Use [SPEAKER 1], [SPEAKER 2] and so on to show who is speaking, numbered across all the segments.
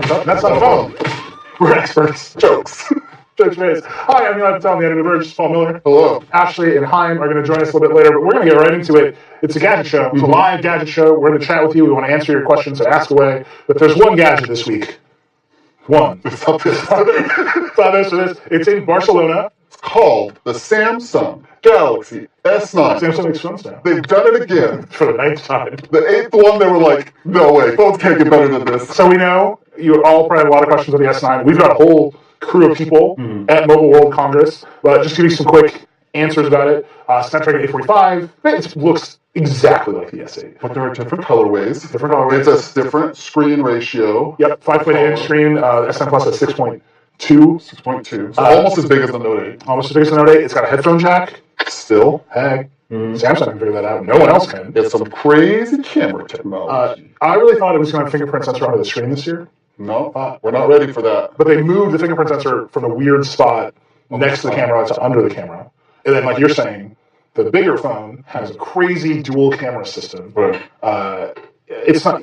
[SPEAKER 1] That's not a phone. We're experts. Jokes. Jokes raised. Hi, I'm Eli Patel, the editor of The Verge. Paul Miller.
[SPEAKER 2] Hello.
[SPEAKER 1] Ashley and Chaim are going to join us a little bit later, but we're going to get right into it. It's a gadget show. It's a live gadget show. We're going to chat with you. We want to answer your questions, so ask away. But there's one gadget this week. One. It's in Barcelona.
[SPEAKER 2] It's called the Samsung Galaxy S9.
[SPEAKER 1] Samsung makes phones now.
[SPEAKER 2] They've done it again.
[SPEAKER 1] For the 9th time.
[SPEAKER 2] The 8th one, they were like, no way, phones can't get better than this.
[SPEAKER 1] So we know you all probably have a lot of questions on the S9. We've got a whole crew of people at Mobile World Congress, but just give you some quick answers about it. Snapdragon 845, it looks exactly like the S8.
[SPEAKER 2] But there are different colorways.
[SPEAKER 1] Different colorways.
[SPEAKER 2] It's a different screen ratio.
[SPEAKER 1] Yep, 5.8-inch screen. S9 Plus has 6.2.
[SPEAKER 2] 6.2. So almost as big as the Note 8.
[SPEAKER 1] Almost as big as the Note 8. It's got a headphone jack.
[SPEAKER 2] Still.
[SPEAKER 1] Hey, Samsung can figure that out. No one else can.
[SPEAKER 2] It's some crazy camera technology.
[SPEAKER 1] I really thought it was going to have fingerprint sensor onto the screen this year.
[SPEAKER 2] No, we're not ready for that.
[SPEAKER 1] But they moved the fingerprint sensor from the weird spot next to the camera to under the camera. And then, like you're saying, the bigger phone has a crazy dual camera system.
[SPEAKER 2] Right.
[SPEAKER 1] It's not.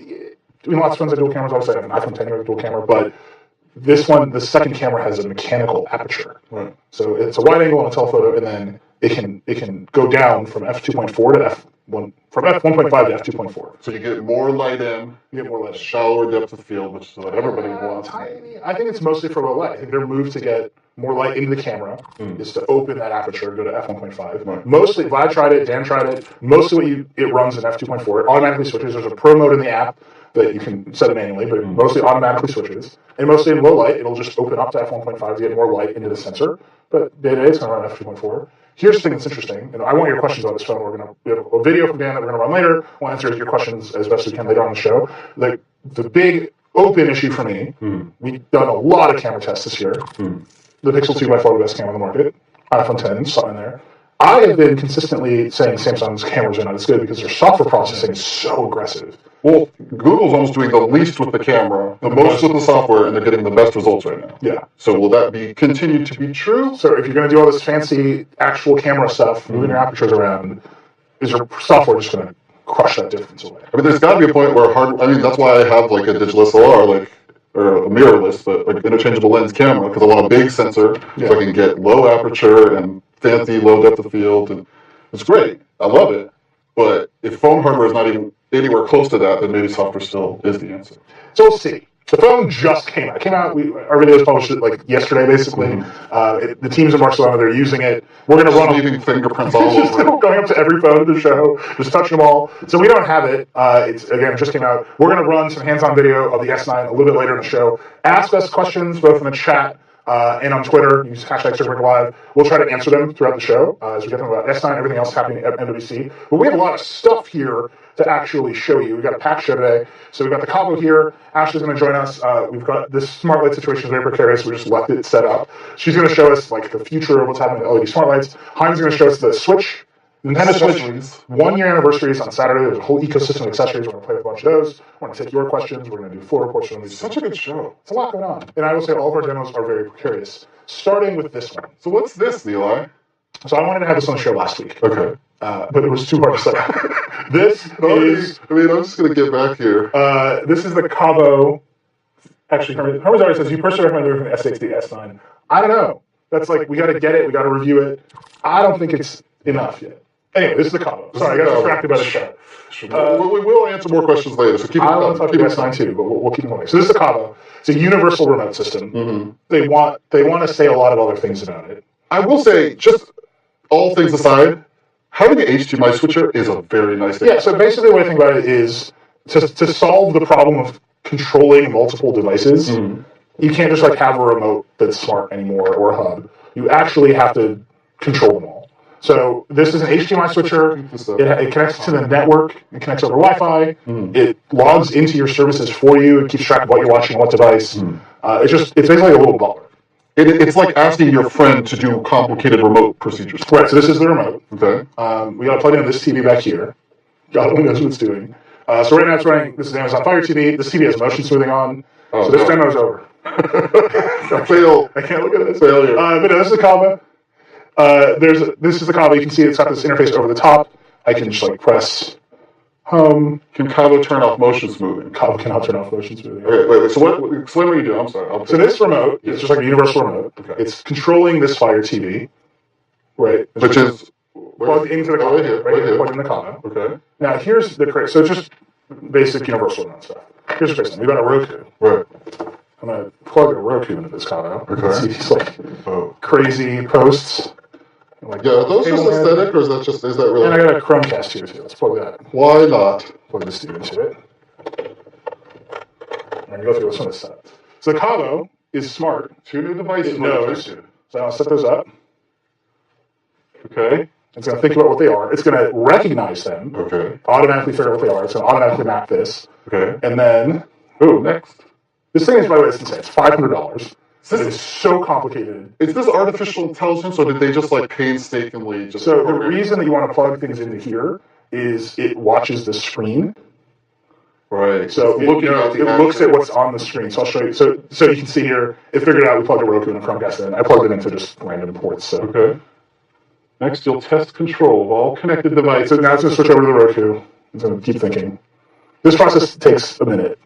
[SPEAKER 1] Lots of phones have dual cameras. Obviously, I have an iPhone 10 with a dual camera, but this one, the second camera has a mechanical aperture.
[SPEAKER 2] Right.
[SPEAKER 1] So it's a wide angle on a telephoto, and then it can go down from f2.4 to f1, from f1.5 to f2.4.
[SPEAKER 2] So you get more light in.
[SPEAKER 1] You get more light in.
[SPEAKER 2] Shallower depth of field, which is what everybody wants.
[SPEAKER 1] I think it's mostly for low light. I think their move to get more light into the camera is to open that aperture and go to f1.5.
[SPEAKER 2] Right.
[SPEAKER 1] Mostly, Vlad tried it, Dan tried it. Mostly, it runs in f2.4. It automatically switches. There's a pro mode in the app that you can set it manually, but it mostly automatically switches. And mostly in low light, it'll just open up to f1.5 to get more light into the sensor. But day-to-day, it's going to run f2.4. Here's the thing that's interesting, and I want your questions on this phone. We have a video from Dan that we're going to run later. We'll answer your questions as best we can later on the show. The big open issue for me, we've done a lot of camera tests this year. The Pixel 2 by far the best camera on the market. iPhone 10, something in there. I have been consistently saying Samsung's cameras are not as good because their software processing is so aggressive.
[SPEAKER 2] Well, Google's almost doing the least with the camera, the most with the software, and they're getting the best results right now.
[SPEAKER 1] Yeah.
[SPEAKER 2] So will that be continue to be true?
[SPEAKER 1] So if you're going to do all this fancy actual camera stuff, moving your apertures around, is your software just going to crush that difference away?
[SPEAKER 2] I mean, there's got to be a point where that's why I have like a digital SLR, or a mirrorless, but like interchangeable lens camera, because I want a big sensor so I can get low aperture and fancy low depth of field, and it's great. I love it. But if phone hardware is not even anywhere close to that, then maybe software still is the answer.
[SPEAKER 1] So we'll see. The phone just came out. Our video was published like yesterday, basically. The teams in Barcelona, they're using it. We're going to run
[SPEAKER 2] leaving fingerprints all over it.
[SPEAKER 1] Going up to every phone of the show, just touching them all. So we don't have it. It just came out. We're going to run some hands-on video of the S9 a little bit later in the show. Ask us questions both in the chat and on Twitter. Use hashtag #SurfingLive. We'll try to answer them throughout the show as we get them about S9, everything else happening at MWC. But we have a lot of stuff here to actually show you. We've got a packed show today. So we've got the Cabo here. Ashley's going to join us. We've got this smart light situation is very precarious. We just left it set up. She's going to show us like the future of what's happening with LED smart lights. Chaim's going to show us the Switch. Nintendo Switch 1-year anniversaries on Saturday. There's a whole ecosystem of accessories. We're going to play with a bunch of those. We're going to take your questions. We're going to do full reports from these.
[SPEAKER 2] Such a good show.
[SPEAKER 1] It's a lot going on. And I will say all of our demos are very precarious. Starting with this one.
[SPEAKER 2] So what's this, Eli?
[SPEAKER 1] So I wanted to have this on the show last week.
[SPEAKER 2] Okay.
[SPEAKER 1] But it was too hard to set up. This is...
[SPEAKER 2] I'm just going to get back here.
[SPEAKER 1] This is the Cabo... Actually, Hermes already says, you personally recommend moving from the S8 to the S9. I don't know. That's like, we got to get it. We got to review it. I don't think it's enough yet. Anyway, this is the Cabo. Sorry, I got distracted by the show.
[SPEAKER 2] We will answer more questions later, so keep it
[SPEAKER 1] I want to talk about S9 too, but we'll keep going. So this is the Cabo. It's a universal remote system. They want to say a lot of other things about it.
[SPEAKER 2] I will say, just all things aside, having an HDMI switcher is a very nice thing.
[SPEAKER 1] Yeah, so basically what I think about it is to solve the problem of controlling multiple devices, you can't just like have a remote that's smart anymore or a hub. You actually have to control them all. So this is an HDMI switcher. It connects to the network. It connects over Wi-Fi. It logs into your services for you. It keeps track of what you're watching on what device. It's basically a little butler.
[SPEAKER 2] It's like asking your friend to do complicated remote procedures.
[SPEAKER 1] Right, so this is the remote.
[SPEAKER 2] Okay.
[SPEAKER 1] We got to plug in this TV back here. God only knows what it's doing. So right now it's running, this is Amazon Fire TV. This TV has motion smoothing on. So this demo's over.
[SPEAKER 2] Fail.
[SPEAKER 1] I can't look at this.
[SPEAKER 2] Failure.
[SPEAKER 1] But no, this is the Cabo. This is the Cabo. You can see it's got this interface over the top. I can just like press home.
[SPEAKER 2] Can Cabo turn off motion smoothing?
[SPEAKER 1] Cabo cannot turn off motion smoothing.
[SPEAKER 2] Okay, wait. So explain what you do. I'm sorry.
[SPEAKER 1] So this remote is just like a universal remote.
[SPEAKER 2] Okay.
[SPEAKER 1] It's controlling this Fire TV, right?
[SPEAKER 2] Which is
[SPEAKER 1] plugged into the Cabo. Right here. Plugged in the Cabo.
[SPEAKER 2] Okay.
[SPEAKER 1] Now here's the crazy. So it's just basic universal remote stuff. Here's the crazy thing. We've got a Roku.
[SPEAKER 2] Right.
[SPEAKER 1] I'm gonna plug a Roku into this Cabo.
[SPEAKER 2] Okay.
[SPEAKER 1] See these like crazy posts. Like,
[SPEAKER 2] yeah, are those just aesthetic, or is that really?
[SPEAKER 1] And I got a Chromecast here too. Let's plug that.
[SPEAKER 2] Why not?
[SPEAKER 1] Plug this dude into it. I'm gonna go through some of this stuff. So the Cabo is smart.
[SPEAKER 2] 2 new devices.
[SPEAKER 1] It knows. So I'll set those up.
[SPEAKER 2] Okay.
[SPEAKER 1] It's gonna think about what they are. It's gonna recognize them.
[SPEAKER 2] Okay.
[SPEAKER 1] Automatically figure out what they are. It's gonna automatically map this.
[SPEAKER 2] Okay.
[SPEAKER 1] And then,
[SPEAKER 2] next.
[SPEAKER 1] This thing is, by the way, it's insane. It's $500. It's so complicated.
[SPEAKER 2] Is this artificial intelligence, or did they just like painstakingly just?
[SPEAKER 1] So the reason that you want to plug things into here is it watches the screen.
[SPEAKER 2] Right.
[SPEAKER 1] So it looks at what's on the screen. So I'll show you. So you can see here, it figured out we plugged a Roku and a Chromecast in. I plugged it into just random ports. So.
[SPEAKER 2] Okay. Next, you'll test control of all connected devices.
[SPEAKER 1] So now it's going to switch over to the Roku. It's going to keep thinking. This process takes a minute.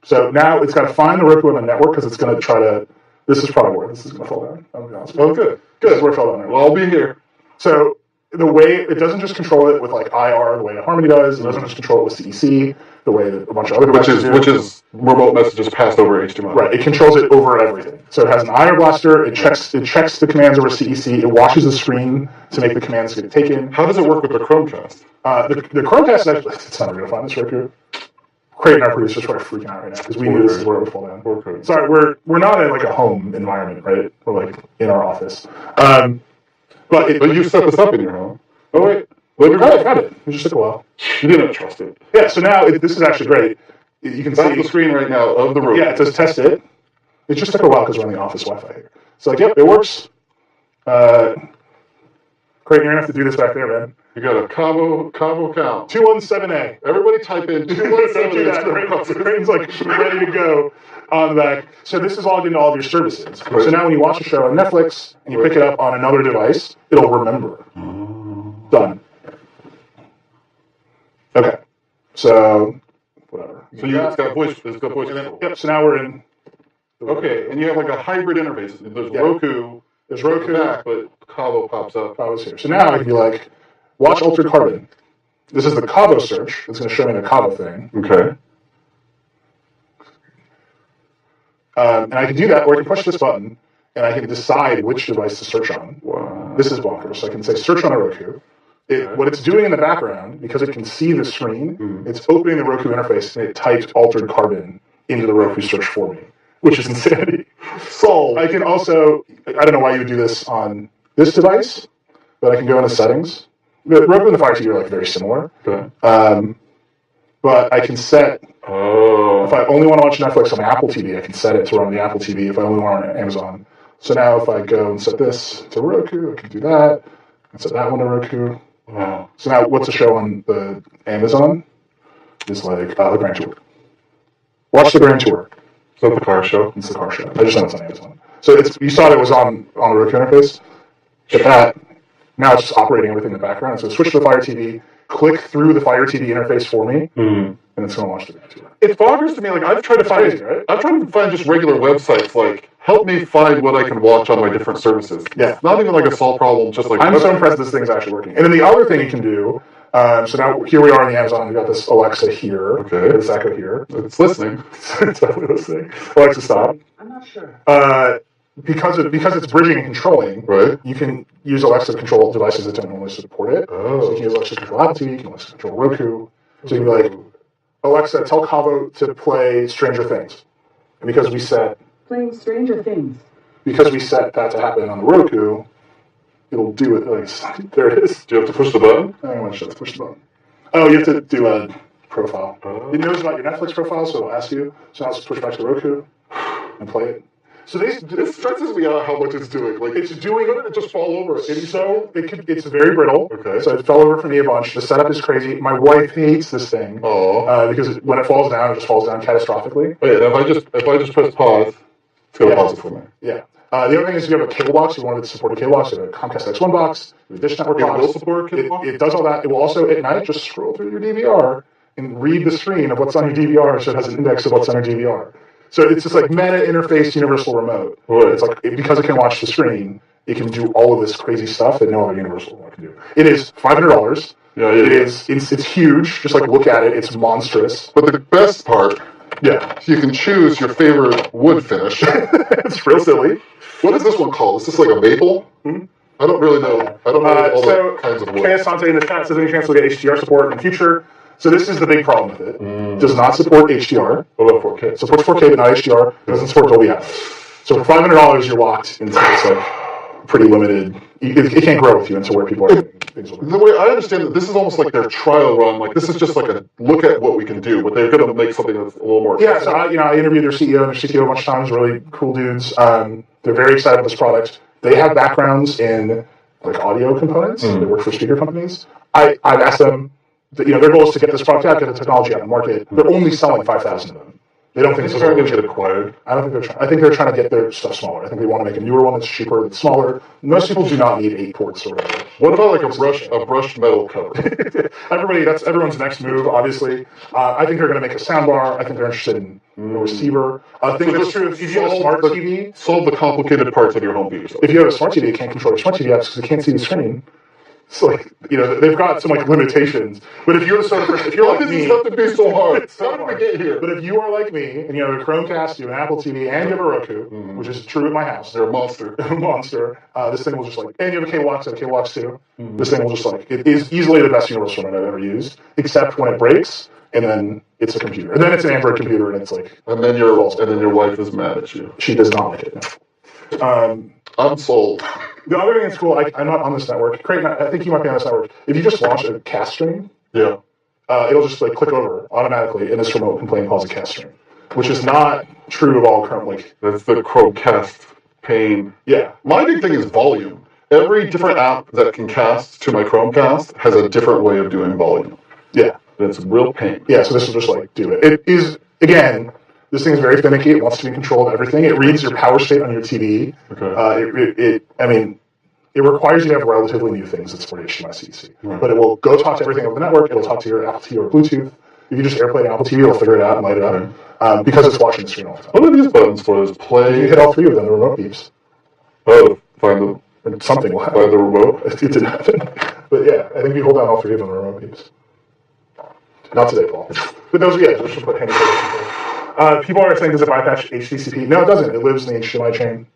[SPEAKER 1] So now it's got to find the Roku on the network because it's going to try to. This is probably where this is going to fall down. I'll be honest.
[SPEAKER 2] Oh, good.
[SPEAKER 1] This is where it fell down.
[SPEAKER 2] Well, I'll be here.
[SPEAKER 1] So the way it doesn't just control it with like IR the way Harmony does. It doesn't just control it with CEC the way that a bunch of other devices do.
[SPEAKER 2] Which is remote messages passed over HDMI.
[SPEAKER 1] Right. It controls it over everything. So it has an IR blaster. It checks the commands over CEC. It watches the screen to make the commands get taken.
[SPEAKER 2] How does it work with the Chromecast?
[SPEAKER 1] The Chromecast actually. It's not going to find this Roku. Creighton, our producer, is freaking out right now because we knew this is where it would fall down.
[SPEAKER 2] Okay.
[SPEAKER 1] Sorry, we're not in like a home environment, right? We're like in our office. But
[SPEAKER 2] you set this up in your home. Oh wait,
[SPEAKER 1] I got it. It just took a while.
[SPEAKER 2] You didn't trust it.
[SPEAKER 1] Yeah. So now this is actually great. You can see
[SPEAKER 2] the screen right now of the room.
[SPEAKER 1] Yeah, it says test it. It just took a while because we're on the office Wi-Fi here. So like, yep, it works. Creighton, you're gonna have to do this back there, man.
[SPEAKER 2] You got a Cabo count.
[SPEAKER 1] 217A.
[SPEAKER 2] Everybody type in 217A.
[SPEAKER 1] Creighton's like ready to go on the back. So this is logged into all of your services. Right. So now when you watch a show on Netflix and you pick it up on another device, it'll remember. Done. Okay. So whatever.
[SPEAKER 2] So it's got voice. It's got voice.
[SPEAKER 1] Yep. So now we're in.
[SPEAKER 2] Okay, and you have like a hybrid interface. There's Roku.
[SPEAKER 1] There's Roku
[SPEAKER 2] back, but Cabo pops up.
[SPEAKER 1] Cabo's here. So now I can be like, watch Altered Carbon. This is the Cabo search. It's going to show me the Cabo thing.
[SPEAKER 2] Okay.
[SPEAKER 1] And I can do that, or I can push this button, and I can decide which device to search on.
[SPEAKER 2] Wow.
[SPEAKER 1] This is bonkers. So I can say search on a Roku. What it's doing in the background, because it can see the screen, it's opening the Roku interface, and it types Altered Carbon into the Roku search for me, which is insanity. So I can also, I don't know why you would do this on this device, but I can go into settings. The Roku and the Fire TV are like very similar.
[SPEAKER 2] Okay.
[SPEAKER 1] But I can set, if I only want to watch Netflix on Apple TV, I can set it to run on the Apple TV. If I only want it on Amazon. So now if I go and set this to Roku, I can do that. And set that one to Roku.
[SPEAKER 2] Wow.
[SPEAKER 1] So now what's a show on the Amazon? Is like the Grand Tour. Watch the Grand Tour.
[SPEAKER 2] Is that the car show?
[SPEAKER 1] It's the car show. I just know it's on Amazon. So you saw it was on the Roku interface. Get that. Now it's just operating everything in the background. So switch to the Fire TV, click through the Fire TV interface for me, and it's going to watch the Grand Tour.
[SPEAKER 2] It boggers to me. Like I've tried to find just regular websites. Like help me find what I can watch on my different services.
[SPEAKER 1] Yeah.
[SPEAKER 2] It's not even like a solved problem. Just like
[SPEAKER 1] I'm so impressed this thing's actually working. And then the other thing you can do. So now here we are on the Amazon. We've got this Alexa here.
[SPEAKER 2] Okay.
[SPEAKER 1] This Echo here.
[SPEAKER 2] It's listening.
[SPEAKER 1] It's definitely listening. Alexa, stop.
[SPEAKER 3] I'm not sure.
[SPEAKER 1] Because it's bridging and controlling,
[SPEAKER 2] right?
[SPEAKER 1] You can use Alexa to control devices that don't normally support it.
[SPEAKER 2] Oh.
[SPEAKER 1] So you can use Alexa to control Apple TV, you can Alexa control Roku. So you can be like, Alexa, tell Cabo to play Stranger Things. And because we set
[SPEAKER 3] Stranger Things.
[SPEAKER 1] Because we set that to happen on the Roku, it'll do it. Like, there it is.
[SPEAKER 2] Do you have to push the button?
[SPEAKER 1] I don't want to push the button. Oh, you have to do a profile.
[SPEAKER 2] Oh.
[SPEAKER 1] It knows about your Netflix profile, so it'll ask you. So now let's push back to the Roku and play it. So
[SPEAKER 2] it stresses me out how much it's doing. Like
[SPEAKER 1] it's doing
[SPEAKER 2] it just fall over.
[SPEAKER 1] It's very brittle.
[SPEAKER 2] Okay.
[SPEAKER 1] So it fell over for me a bunch. The setup is crazy. My wife hates this thing.
[SPEAKER 2] Oh.
[SPEAKER 1] Because when it falls down, it just falls down catastrophically.
[SPEAKER 2] Wait, if I just press pause. It's going to pause it for me.
[SPEAKER 1] Yeah. The other thing is if you have a cable box, you wanted to support a cable box, you have a Comcast X1 box, you have a Dish Network
[SPEAKER 2] It
[SPEAKER 1] box.
[SPEAKER 2] will support a cable box?
[SPEAKER 1] It does all that. It will also, at night, just scroll through your DVR and read the screen of what's on your DVR, so it has an index of what's on your DVR. So it's this like meta interface universal remote.
[SPEAKER 2] Right.
[SPEAKER 1] It's like, because it can watch the screen, it can do all of this crazy stuff that no other universal remote can do. It is $500.
[SPEAKER 2] Yeah.
[SPEAKER 1] It's huge. Just like look at it. It's monstrous.
[SPEAKER 2] But the best part,
[SPEAKER 1] Yeah.
[SPEAKER 2] you can choose your favorite wood finish.
[SPEAKER 1] It's real silly.
[SPEAKER 2] What is this one called? Is this like a maple? I don't really know. I don't know all the kinds of wood.
[SPEAKER 1] Asante in the chat says any chance we'll get HDR support in the future. So this is the big problem with it. Does not support HDR.
[SPEAKER 2] What about 4K?
[SPEAKER 1] It supports 4K but not HDR. It doesn't support Dolby Atmos. So for $500 you're locked into this like pretty limited. It can't grow with you into where people are doing things with it.
[SPEAKER 2] The way I understand it, this is almost like their trial run. Like this is just like a look at what we can do, but they're going to make something that's a little more.
[SPEAKER 1] Yeah, so I interviewed their CEO and their CTO a bunch of times. Really cool dudes. They're very excited about this product. They have backgrounds in like audio components. They work for speaker companies. I've asked them. Their goal is to get this product out, get the technology out in the market. They're only selling 5,000 of them. They don't think
[SPEAKER 2] It's
[SPEAKER 1] this is
[SPEAKER 2] trying to
[SPEAKER 1] legit.
[SPEAKER 2] get acquired.
[SPEAKER 1] I don't think they're trying. I think they're trying to get their stuff smaller. I think they want to make a newer one that's cheaper, that's smaller. Most people do not need 8 ports or whatever.
[SPEAKER 2] What about like a brushed metal cover?
[SPEAKER 1] That's everyone's next move, obviously. I think they're going to make a soundbar. I think they're interested in a receiver. I think that's true. If you have a smart TV,
[SPEAKER 2] Solve the complicated parts of your home theater.
[SPEAKER 1] if you have a smart TV, it can't control your smart TV apps because it can't see the screen. So like, they've got some like limitations. But if you're the sort of person, if you're
[SPEAKER 2] Why
[SPEAKER 1] like
[SPEAKER 2] does
[SPEAKER 1] me,
[SPEAKER 2] this have to be so hard?
[SPEAKER 1] it's so
[SPEAKER 2] How did we
[SPEAKER 1] hard.
[SPEAKER 2] get here?
[SPEAKER 1] But if you are like me and you have a Chromecast, you have an Apple TV, and you have a Roku, which is true at my house,
[SPEAKER 2] They're a monster.
[SPEAKER 1] monster. This thing will just like, and you have a K-Wax, I have a K-Wax too. This thing will just like, it is easily the best universal remote I've ever used, except when it breaks, and then it's a computer, and then it's an Android computer, and it's like,
[SPEAKER 2] And then your wife is mad at you.
[SPEAKER 1] she does not like it. No.
[SPEAKER 2] I'm sold.
[SPEAKER 1] The other thing that's cool, I'm not on this network. Creighton, I think you might be on this network. If you just launch a cast stream,
[SPEAKER 2] Yeah.
[SPEAKER 1] it'll just like click over automatically, and this remote can play and pause a cast stream, which is not true of all current
[SPEAKER 2] That's the Chromecast pain.
[SPEAKER 1] Yeah.
[SPEAKER 2] My big thing is volume. Every different app that can cast to my Chromecast has a different way of doing volume.
[SPEAKER 1] Yeah.
[SPEAKER 2] It's a real pain.
[SPEAKER 1] Yeah, so this will just like do it. It is, again, this thing is very finicky. It wants to be in control of everything. It reads your power state on your TV.
[SPEAKER 2] Okay.
[SPEAKER 1] It requires you to have relatively new things that support HDMI CDC. But it will go talk to everything over the network. It'll talk to your Apple TV or Bluetooth. If you just AirPlay to Apple TV, it'll figure it out and light it up because it's watching the screen all the time.
[SPEAKER 2] What are these buttons for? Is
[SPEAKER 1] If you
[SPEAKER 2] play?
[SPEAKER 1] hit all 3 of them, the remote beeps.
[SPEAKER 2] Oh, find
[SPEAKER 1] And something will
[SPEAKER 2] the
[SPEAKER 1] happen.
[SPEAKER 2] remote.
[SPEAKER 1] It didn't happen. But yeah, I think if you hold down all 3 of them, the remote beeps. Not today, Paul. But those should put handy people are saying, does it bypass HDCP? No, it doesn't. It lives in the HDMI chain.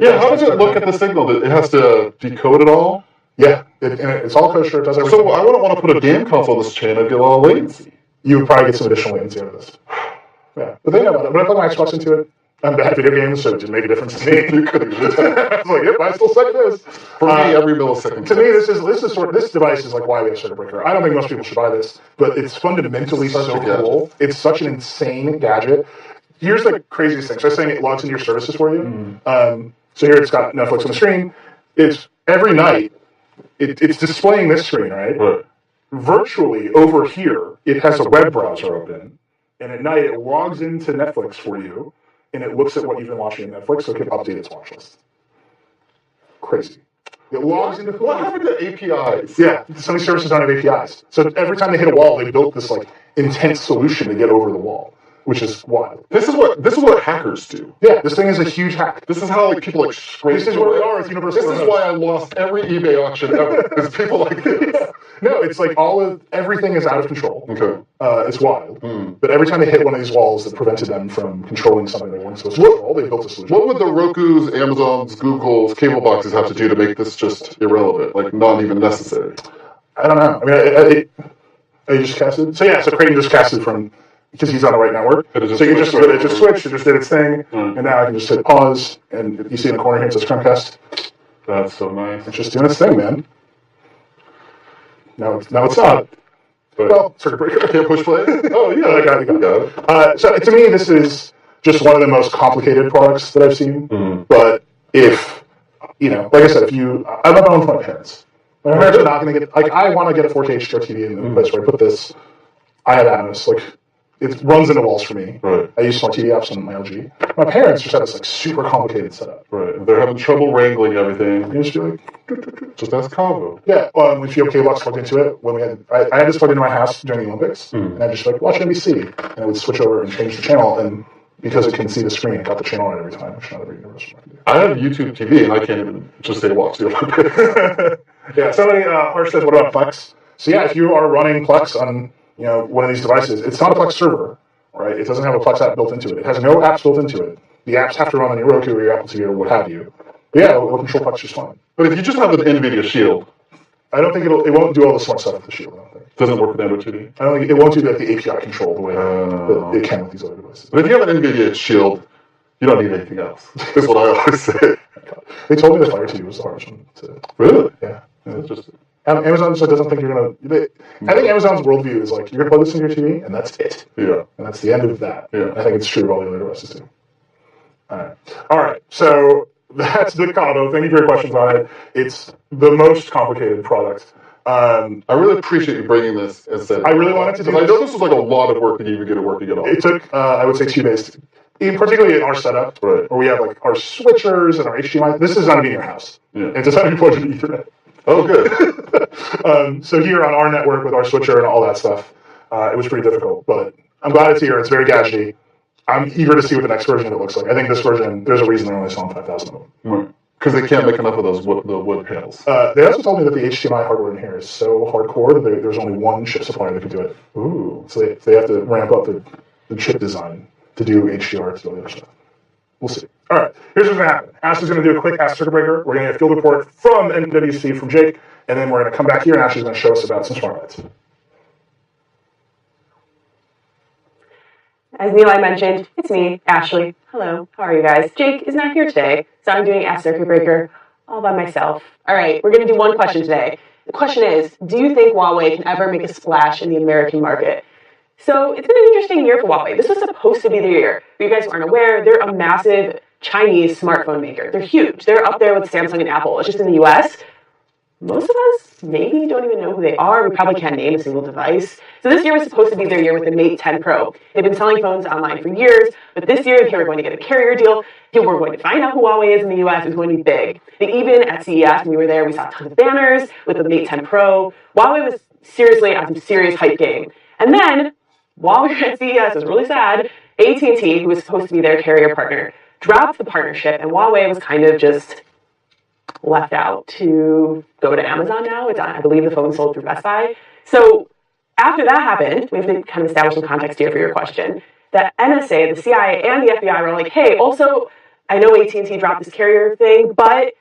[SPEAKER 2] Yeah, how does it look at the signal? It has to decode it all?
[SPEAKER 1] Yeah, it's all kosher. It does everything.
[SPEAKER 2] So I wouldn't want to put a game console on this chain. I'd get a lot of latency.
[SPEAKER 1] You would probably get some additional latency out of this. Yeah, but they know about it. When I plug my Xbox into it, I'm bad at video games, so it didn't make a difference to me.
[SPEAKER 2] You could have used it.
[SPEAKER 1] I was like, yep, I still suck at this.
[SPEAKER 2] For me, every millisecond.
[SPEAKER 1] To me, this device is like why we have circuit breaker. I don't think most people should buy this, but it's fundamentally
[SPEAKER 2] Such
[SPEAKER 1] so
[SPEAKER 2] a gadget.
[SPEAKER 1] cool. It's such an insane gadget. Here's the craziest thing. So I was saying it logs into your services for you. So here it's got Netflix on the screen. It's every night. It's displaying this screen, right?
[SPEAKER 2] Right.
[SPEAKER 1] Virtually over here, it has a web browser open, and at night it logs into Netflix for you, and it looks at what you've been watching on Netflix, so it can update its watch list. Crazy. It logs into
[SPEAKER 2] What happened to APIs?
[SPEAKER 1] Yeah, some of these services don't have APIs. So every time they hit a wall, they built this like intense solution to get over the wall, which is wild.
[SPEAKER 2] This is what hackers do.
[SPEAKER 1] Yeah, this thing is a huge hack.
[SPEAKER 2] This is how like people like scrape.
[SPEAKER 1] This is where we are with Universal
[SPEAKER 2] This is
[SPEAKER 1] Remote.
[SPEAKER 2] why I lost every eBay auction ever. Is people like this.
[SPEAKER 1] No, it's like everything is out of control.
[SPEAKER 2] Okay.
[SPEAKER 1] It's wild. But every time they hit one of these walls that prevented them from controlling something they weren't supposed to control, they built a solution.
[SPEAKER 2] What would the Roku's, Amazon's, Google's cable boxes have to do to make this just irrelevant, like not even necessary?
[SPEAKER 1] I don't know. I mean, you just casted? So yeah, so Creighton just casted from, because he's on the right network.
[SPEAKER 2] It just
[SPEAKER 1] So you
[SPEAKER 2] switched
[SPEAKER 1] it
[SPEAKER 2] over.
[SPEAKER 1] just switched, it just did its thing, and now I can just hit pause, and you see in the corner here it says Chromecast.
[SPEAKER 2] That's so nice.
[SPEAKER 1] It's just doing its thing, man. No, it's not.
[SPEAKER 2] But
[SPEAKER 1] Well, circuit breaker.
[SPEAKER 2] can't push play? Oh yeah,
[SPEAKER 1] I got it.
[SPEAKER 2] You got it.
[SPEAKER 1] So to me, this is just one of the most complicated products that I've seen. But if, like I said, I love my own for my parents. My parents are not going to get, I want to get a 4K HDR TV in the place where I put this. I have Atmos. it runs into walls for me.
[SPEAKER 2] Right.
[SPEAKER 1] I use smart TV apps on my LG. My parents just had this like super complicated setup.
[SPEAKER 2] Right. They're having trouble wrangling everything.
[SPEAKER 1] You just be like,
[SPEAKER 2] Just ask Convo.
[SPEAKER 1] yeah. If you have cable box plugged into it, when I had this plugged into my house during the Olympics, and I just like watch NBC, and I would switch over and change the channel, and because it can see the screen, it got the channel right every time, which not every universal can do.
[SPEAKER 2] I have YouTube TV, and I can't even just say watch the Olympics.
[SPEAKER 1] Yeah. Somebody Harsh says, what about Plex? So yeah, if you are running Plex on one of these devices, it's not a Plex server, right? It doesn't have a Plex app built into it. It has no apps built into it. The apps have to run on your Roku or your Apple TV or what have you. But yeah, it'll control Plex just fine.
[SPEAKER 2] But if you just have an NVIDIA Shield,
[SPEAKER 1] I don't think it won't do all the smart stuff with the Shield. I don't think.
[SPEAKER 2] doesn't work with Android TV.
[SPEAKER 1] I don't think it won't do like the API control the way that it can with these other devices.
[SPEAKER 2] But if you have an NVIDIA Shield, you don't need anything else. That's what I always say.
[SPEAKER 1] They told me the Fire TV was the hardest one to.
[SPEAKER 2] Really?
[SPEAKER 1] Yeah.
[SPEAKER 2] Interesting.
[SPEAKER 1] Amazon just doesn't think you're gonna. I think Amazon's worldview is like you're gonna plug this into your TV and that's it.
[SPEAKER 2] Yeah.
[SPEAKER 1] And that's the end of that.
[SPEAKER 2] Yeah.
[SPEAKER 1] I think it's true of all the other devices too. All right. So that's the combo. Thank you for your questions on it. It's the most complicated product.
[SPEAKER 2] I really appreciate you bringing this and said.
[SPEAKER 1] I really wanted to do
[SPEAKER 2] because I
[SPEAKER 1] this.
[SPEAKER 2] know this was like a lot of work to even get it working at all.
[SPEAKER 1] It took, I would say, 2 days, particularly in our setup,
[SPEAKER 2] Right.
[SPEAKER 1] where we have like our switchers and our HDMI. This is designed to be in your house.
[SPEAKER 2] Yeah.
[SPEAKER 1] It's designed to be plugged into Ethernet.
[SPEAKER 2] Oh, good.
[SPEAKER 1] So here on our network with our switcher and all that stuff, it was pretty difficult. But I'm glad it's here. It's very gadgety. I'm eager to see what the next version of it looks like. I think this version, there's a reason they're only selling 5,000 of them.
[SPEAKER 2] Because they can't make enough of those the wood panels.
[SPEAKER 1] They also told me that the HDMI hardware in here is so hardcore that there's only one chip supplier that can do it.
[SPEAKER 2] Ooh.
[SPEAKER 1] So they have to ramp up the chip design to do HDR to do all the other stuff. We'll see. All right, here's what's going to happen. Ashley's going to do a quick Ask Circuit Breaker. We're going to get a field report from MWC from Jake, and then we're going to come back here, and Ashley's going to show us about some smart lights.
[SPEAKER 4] As Neil mentioned, it's me, Ashley. Hello, how are you guys? Jake is not here today, so I'm doing Ask Circuit Breaker all by myself. All right, we're going to do one question today. The question is, do you think Huawei can ever make a splash in the American market? So it's been an interesting year for Huawei. This was supposed to be the year. If you guys aren't aware, they're a massive Chinese smartphone maker. They're huge. They're up there with Samsung and Apple. It's just in the US. Most of us maybe don't even know who they are. We probably can't name a single device. So this year was supposed to be their year with the Mate 10 Pro. They've been selling phones online for years, but this year they were going to get a carrier deal. People were going to find out who Huawei is in the US. It was going to be big. And even at CES, when we were there, we saw tons of banners with the Mate 10 Pro. Huawei was seriously on some serious hype game. And then, while we were at CES, it was really sad, AT&T, who was supposed to be their carrier partner, dropped the partnership, and Huawei was kind of just left out to go to Amazon now. I believe the phone sold through Best Buy. So after that happened, we have to kind of establish some context here for your question. The NSA, the CIA, and the FBI were like, hey, also, I know AT&T dropped this carrier thing, but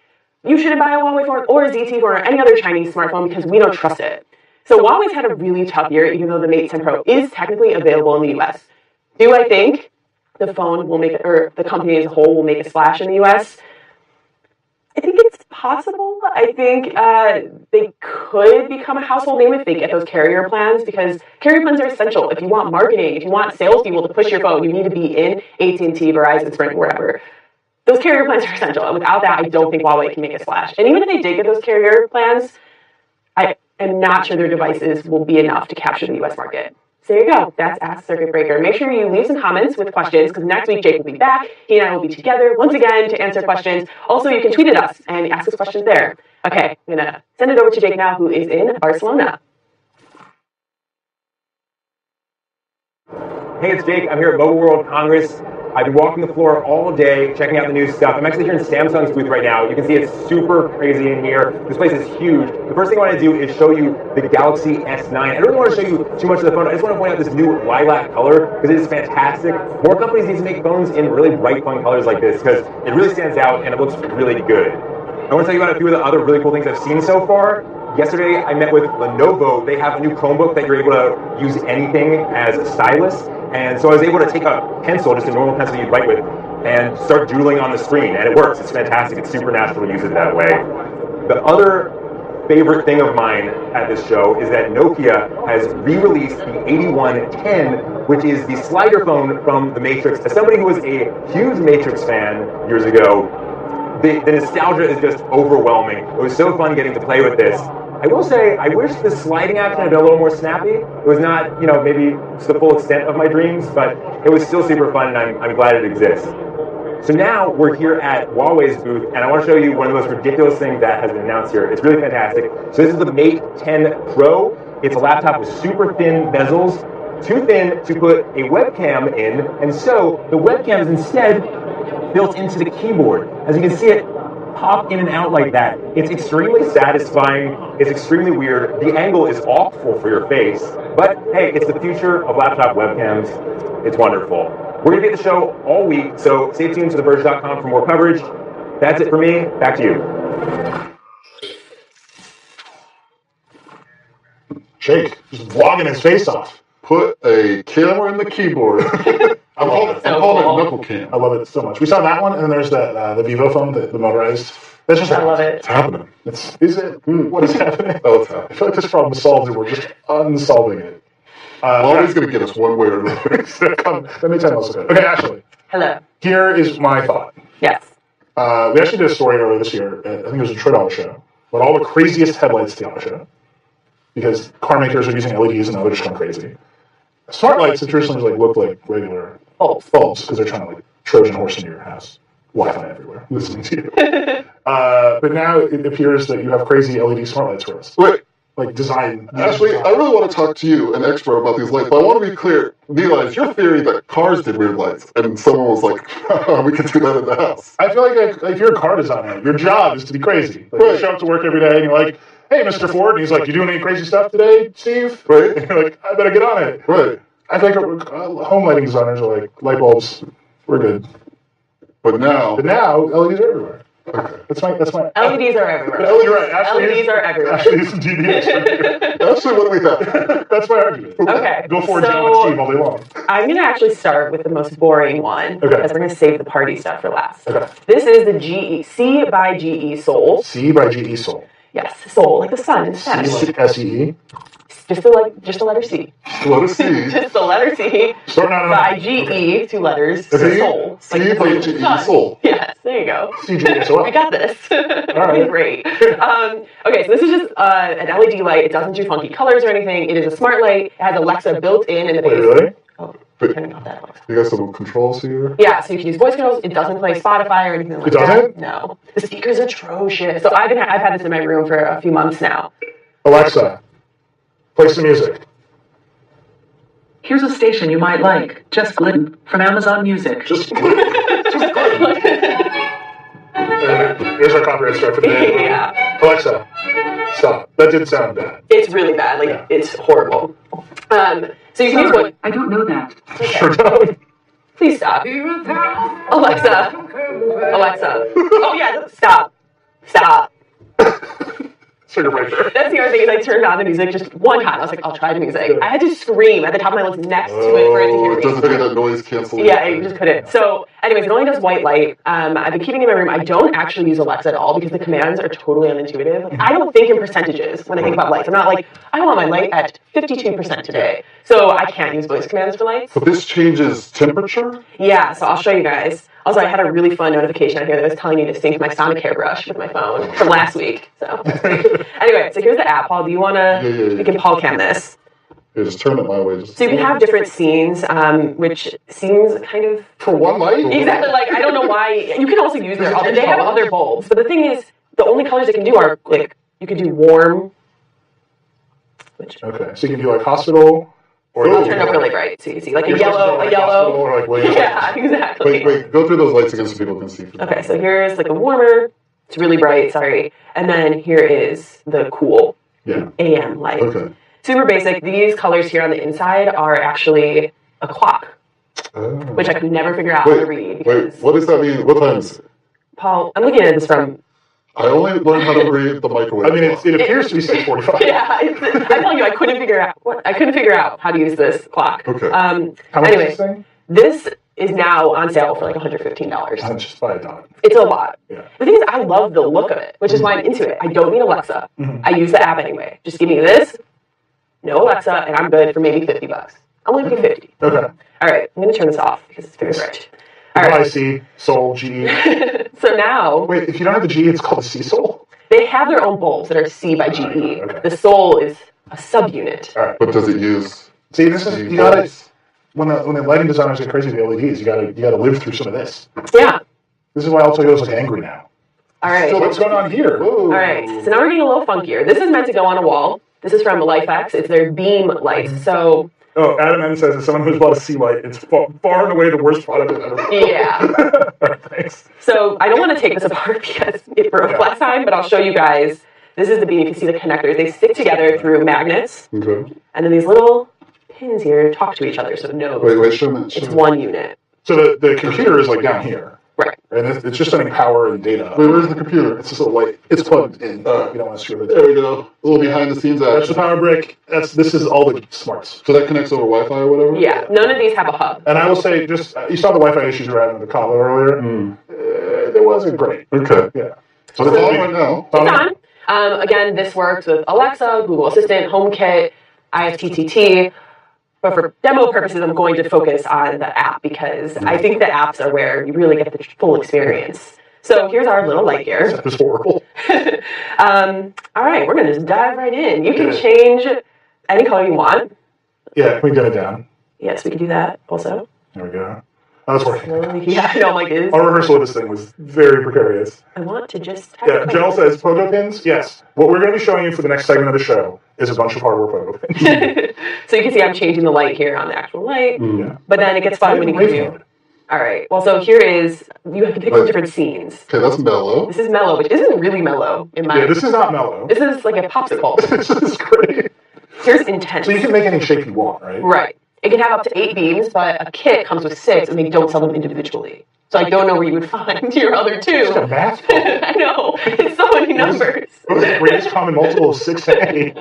[SPEAKER 4] you shouldn't buy a Huawei phone or a ZTE phone or any other Chinese smartphone because we don't trust it. So Huawei's had a really tough year, even though the Mate 10 Pro is technically available in the US. Do I think the phone will make it, or the company as a whole will make a splash in the US? I think it's possible. I think they could become a household name if they get those carrier plans, because carrier plans are essential. If you want marketing, if you want salespeople to push your phone, you need to be in AT&T, Verizon, Sprint, wherever. Those carrier plans are essential. And without that, I don't think Huawei can make a splash. And even if they did get those carrier plans, I am not sure their devices will be enough to capture the US market. So there you go. That's Ask Circuit Breaker. Make sure you leave some comments with questions, because next week Jake will be back. He and I will be together once again to answer questions. Also, you can tweet at us and ask us questions there. Okay, I'm going to send it over to Jake now, who is in Barcelona.
[SPEAKER 5] Hey, it's Jake. I'm here at Mobile World Congress. I've been walking the floor all day, checking out the new stuff. I'm actually here in Samsung's booth right now. You can see it's super crazy in here. This place is huge. The first thing I want to do is show you the Galaxy S9. I don't really want to show you too much of the phone. I just want to point out this new lilac color, because it is fantastic. More companies need to make phones in really bright, fun colors like this, because it really stands out and it looks really good. I want to tell you about a few of the other really cool things I've seen so far. Yesterday, I met with Lenovo. They have a new Chromebook that you're able to use anything as a stylus. And so I was able to take a pencil, just a normal pencil you'd write with, and start doodling on the screen. And it works. It's fantastic. It's super natural to use it that way. The other favorite thing of mine at this show is that Nokia has re-released the 8110, which is the slider phone from the Matrix. As somebody who was a huge Matrix fan years ago, the nostalgia is just overwhelming. It was so fun getting to play with this. I will say, I wish the sliding action had been a little more snappy. It was not, maybe to the full extent of my dreams, but it was still super fun, and I'm glad it exists. So now we're here at Huawei's booth, and I want to show you one of the most ridiculous things that has been announced here. It's really fantastic. So this is the Mate 10 Pro. It's a laptop with super thin bezels, too thin to put a webcam in, and so the webcam is instead built into the keyboard. As you can see it pop in and out like that. It's extremely satisfying. It's extremely weird. The angle is awful for your face, but hey, it's the future of laptop webcams. It's wonderful. We're going to be at the show all week, so stay tuned to TheVerge.com for more coverage. That's it for me. Back to you.
[SPEAKER 1] Jake, just vlogging his face off.
[SPEAKER 2] Put a camera in the keyboard. I'm calling it knuckle cam.
[SPEAKER 1] I love it so much. We saw that one, and then there's the Vivo phone, the motorized. That's just
[SPEAKER 4] I love it.
[SPEAKER 2] It's happening.
[SPEAKER 1] Is it? What is happening?
[SPEAKER 2] Oh, it's
[SPEAKER 1] I
[SPEAKER 2] happening.
[SPEAKER 1] feel like this problem is solved, and we're just unsolving it.
[SPEAKER 2] Always going to get us one way or another.
[SPEAKER 1] Let me tell you what's good. Okay, Ashley,
[SPEAKER 4] Hello.
[SPEAKER 1] here is my thought.
[SPEAKER 4] Yes.
[SPEAKER 1] We actually did a story earlier this year, I think it was a Detroit Auto Show, about all the craziest headlights at the auto show. Because car makers are using LEDs and now they're just going crazy. Smart lights have traditionally looked like regular bulbs because they're trying to Trojan horse into your house. Wi-Fi everywhere, listening to you. But now it appears that you have crazy LED smart lights for us.
[SPEAKER 2] Wait,
[SPEAKER 1] Design.
[SPEAKER 2] Ashley, I really want to talk to you, an expert, about these lights, but I want to be clear. Neela, it's your theory that cars did weird lights, and someone was like, we could do that in the house.
[SPEAKER 1] I feel like if you're a car designer, your job is to be crazy. You show up to work every day and you're like, hey, Mr. Ford, and he's like, you doing any crazy stuff today, Steve?
[SPEAKER 2] Right.
[SPEAKER 1] And you're like, I better get on it.
[SPEAKER 2] Right.
[SPEAKER 1] I think home lighting designers are like, light bulbs, we're good.
[SPEAKER 2] But now,
[SPEAKER 1] LEDs are everywhere.
[SPEAKER 2] okay.
[SPEAKER 1] That's my.
[SPEAKER 4] LEDs are everywhere.
[SPEAKER 1] You're right. Ashley
[SPEAKER 4] LEDs are everywhere.
[SPEAKER 1] Ashley's TV expert.
[SPEAKER 2] Ashley, what do we have?
[SPEAKER 1] That's my argument.
[SPEAKER 4] Okay.
[SPEAKER 1] Go forward, John and Steve all day long.
[SPEAKER 4] I'm going to actually start with the most boring one
[SPEAKER 1] Okay.
[SPEAKER 4] because we're going to save the party stuff for last.
[SPEAKER 1] Okay.
[SPEAKER 4] This is the GE C by GE Soul.
[SPEAKER 1] C by GE Soul.
[SPEAKER 4] Yes, Soul, like the sun in
[SPEAKER 1] C
[SPEAKER 4] Spanish.
[SPEAKER 1] like SEE.
[SPEAKER 4] Just the letter C.
[SPEAKER 2] Let us see.
[SPEAKER 4] Just the letter C
[SPEAKER 1] Starting out
[SPEAKER 4] by GE, 2 letters,
[SPEAKER 1] Okay.
[SPEAKER 4] Soul.
[SPEAKER 2] C
[SPEAKER 4] the
[SPEAKER 2] by
[SPEAKER 4] sun.
[SPEAKER 2] GE Soul.
[SPEAKER 4] Yes, there you go.
[SPEAKER 1] CGE Soul.
[SPEAKER 4] I got this.
[SPEAKER 1] right.
[SPEAKER 4] Great. Okay, so this is just an LED light. It doesn't do funky colors or anything. It is a smart light. It has Alexa built in the base.
[SPEAKER 1] Wait, really?
[SPEAKER 4] Oh,
[SPEAKER 2] Wait.
[SPEAKER 4] turning off that Alexa.
[SPEAKER 2] You got some controls here?
[SPEAKER 4] Yeah, so you can use voice controls. It doesn't play Spotify or anything like
[SPEAKER 1] It doesn't?
[SPEAKER 4] that. No. The speaker's atrocious. So I've had this in my room for a few months now.
[SPEAKER 1] Alexa, play some music.
[SPEAKER 3] Here's a station you might like. Just Glidden from Amazon Music.
[SPEAKER 1] Just Here's our copyright strike for the day.
[SPEAKER 4] Yeah.
[SPEAKER 1] Alexa, stop. That did sound bad.
[SPEAKER 4] It's really bad. It's horrible. So you can use
[SPEAKER 3] Sorry,
[SPEAKER 4] one.
[SPEAKER 3] I don't know that.
[SPEAKER 1] Sure don't.
[SPEAKER 4] Please stop. Alexa. Oh yeah, stop. Stop.
[SPEAKER 1] Sugar breaker.
[SPEAKER 4] That's the other thing is I turned on the music just one time. I was like, I'll try the music. I had to scream at the top of my lungs next to it for it to hear
[SPEAKER 2] It
[SPEAKER 4] me.
[SPEAKER 2] doesn't do that noise cancellation.
[SPEAKER 4] Yeah, I just couldn't. So, anyways, it only does white light. I've been keeping it in my room. I don't actually use Alexa at all because the commands are totally unintuitive. Like, I don't think in percentages when I think about lights. I'm not like, I want my light at 52% today. So I can't use voice commands for lights.
[SPEAKER 2] But this changes temperature?
[SPEAKER 4] Yeah, so I'll show you guys. Also, I had a really fun notification out here that was telling me to sync my Sonic hairbrush with my phone from last week. So, anyway, so here's the app. Paul, do you want to?
[SPEAKER 2] Yeah.
[SPEAKER 4] You can Paul cam this.
[SPEAKER 2] Yeah, just turn it my way. Just
[SPEAKER 4] So you can have different scenes, which seems kind of
[SPEAKER 2] for one light?
[SPEAKER 4] exactly like I don't know why. You can also use their other. They have other bulbs, but the thing is, the only colors it can do are like you can do warm. Which
[SPEAKER 1] Okay, so you can do hospital, or
[SPEAKER 4] I'll turn it up really bright so you can see like a
[SPEAKER 1] You're supposed to
[SPEAKER 4] yellow,
[SPEAKER 1] go,
[SPEAKER 4] a
[SPEAKER 1] hospital,
[SPEAKER 4] yellow.
[SPEAKER 1] or Williams.
[SPEAKER 4] Yeah, exactly.
[SPEAKER 2] Wait, go through those lights again so people can see.
[SPEAKER 4] Okay, so here's like a warmer. It's really bright. Sorry, and then here is the cool
[SPEAKER 1] Yeah.
[SPEAKER 4] AM light.
[SPEAKER 2] Okay.
[SPEAKER 4] Super basic. These colors here on the inside are actually a clock, which I could never figure out how to read. Because,
[SPEAKER 2] What does that mean? What time is it?
[SPEAKER 4] Paul, I'm looking at this from.
[SPEAKER 2] I only learned how to read the microwave.
[SPEAKER 1] I mean, it appears to be 6:45.
[SPEAKER 4] Yeah, I'm telling you, I couldn't figure out how to use this clock.
[SPEAKER 2] Okay.
[SPEAKER 1] How much
[SPEAKER 4] Anyway,
[SPEAKER 1] is this thing?
[SPEAKER 4] this is now on sale for like $115.
[SPEAKER 1] I'm just buy a dog.
[SPEAKER 4] It's a lot.
[SPEAKER 1] Yeah.
[SPEAKER 4] The thing is, I love the look of it, which is why I'm into it. I don't need Alexa. I use the app anyway. Just give me this, no Alexa, and I'm good for maybe $50. I'm only paying 50.
[SPEAKER 1] Okay.
[SPEAKER 4] All right, I'm going to turn this off because it's very bright. All
[SPEAKER 1] I
[SPEAKER 4] right,
[SPEAKER 1] see. Soul, GE.
[SPEAKER 4] so now
[SPEAKER 1] Wait, if you don't have the G, it's called the C Soul?
[SPEAKER 4] they have their own bulbs that are C by GE.
[SPEAKER 1] Okay.
[SPEAKER 4] The Soul is a subunit.
[SPEAKER 1] All right.
[SPEAKER 2] But does it use?
[SPEAKER 1] See, this is you gotta when the lighting designers get crazy with the LEDs, you gotta live through some of this.
[SPEAKER 4] Yeah.
[SPEAKER 1] This is why Alto Yo's like angry now.
[SPEAKER 4] All right.
[SPEAKER 1] So what's going on here?
[SPEAKER 4] All right. So now we're getting a little funkier. This is meant to go on a wall. This is from LifeX. It's their beam lights. So
[SPEAKER 1] Oh, Adam M says, as someone who's bought a C light, it's far and away the worst product I've ever bought.
[SPEAKER 4] yeah.
[SPEAKER 1] All right, thanks.
[SPEAKER 4] So I don't want to take this apart because it reflects time, but I'll show you guys. This is the beam. You can see the connectors. They stick together through magnets,
[SPEAKER 2] Okay.
[SPEAKER 4] and then these little pins here talk to each other. So no,
[SPEAKER 2] Wait, show me.
[SPEAKER 4] it's one unit.
[SPEAKER 1] So the computer is like down here,
[SPEAKER 4] Right.
[SPEAKER 1] and it's just sending power and data.
[SPEAKER 2] Wait, where's the computer?
[SPEAKER 1] It's just a light. It's plugged in. You don't want to screw it.
[SPEAKER 2] There we go. A little behind the scenes
[SPEAKER 1] That's the
[SPEAKER 2] action.
[SPEAKER 1] power brick. This is all the smarts.
[SPEAKER 2] So that connects over Wi-Fi or whatever?
[SPEAKER 4] Yeah. None of these have a hub.
[SPEAKER 1] And I will say, just you saw the Wi-Fi issues we were having with the Colo earlier. It wasn't great.
[SPEAKER 2] Okay.
[SPEAKER 1] Yeah.
[SPEAKER 2] So it's on right now.
[SPEAKER 4] It's on. Again, this works with Alexa, Google Assistant, HomeKit, IFTTT. But for demo purposes, I'm going to focus on the app because I think the apps are where you really get the full experience. So here's our little light gear.
[SPEAKER 1] It was horrible.
[SPEAKER 4] All right, we're going to just dive right in. You can change any color you want.
[SPEAKER 1] Yeah, can we get it down?
[SPEAKER 4] Yes, we can do that also.
[SPEAKER 1] There we go. Oh, it's working.
[SPEAKER 4] Yeah, I know, I'm like, it is.
[SPEAKER 1] Our rehearsal of this thing was very precarious.
[SPEAKER 4] I want to just...
[SPEAKER 1] Yeah, Joel says pogo pins. Yes. What we're going to be showing you for the next segment of the show is a bunch of hardware pogo pins.
[SPEAKER 4] So you can see I'm changing the light here on the actual light.
[SPEAKER 1] Yeah.
[SPEAKER 4] But then it gets fun when you can
[SPEAKER 1] Wave
[SPEAKER 4] do...
[SPEAKER 1] mode.
[SPEAKER 4] All right, well, so here is... You have to pick from different scenes.
[SPEAKER 2] Okay, that's mellow.
[SPEAKER 4] This is mellow, which isn't really mellow in my...
[SPEAKER 1] Yeah, this is not mellow.
[SPEAKER 4] This is like a popsicle.
[SPEAKER 1] This is great.
[SPEAKER 4] Here's intense.
[SPEAKER 1] So you can make any shape you want, right?
[SPEAKER 4] Right. It can have up to 8 beams, but a kit comes with 6, and they don't sell them individually. So I don't know where you would find your other 2.
[SPEAKER 1] It's a math problem.
[SPEAKER 4] I know. It's so many numbers.
[SPEAKER 1] Greatest common multiple of 6 and 8.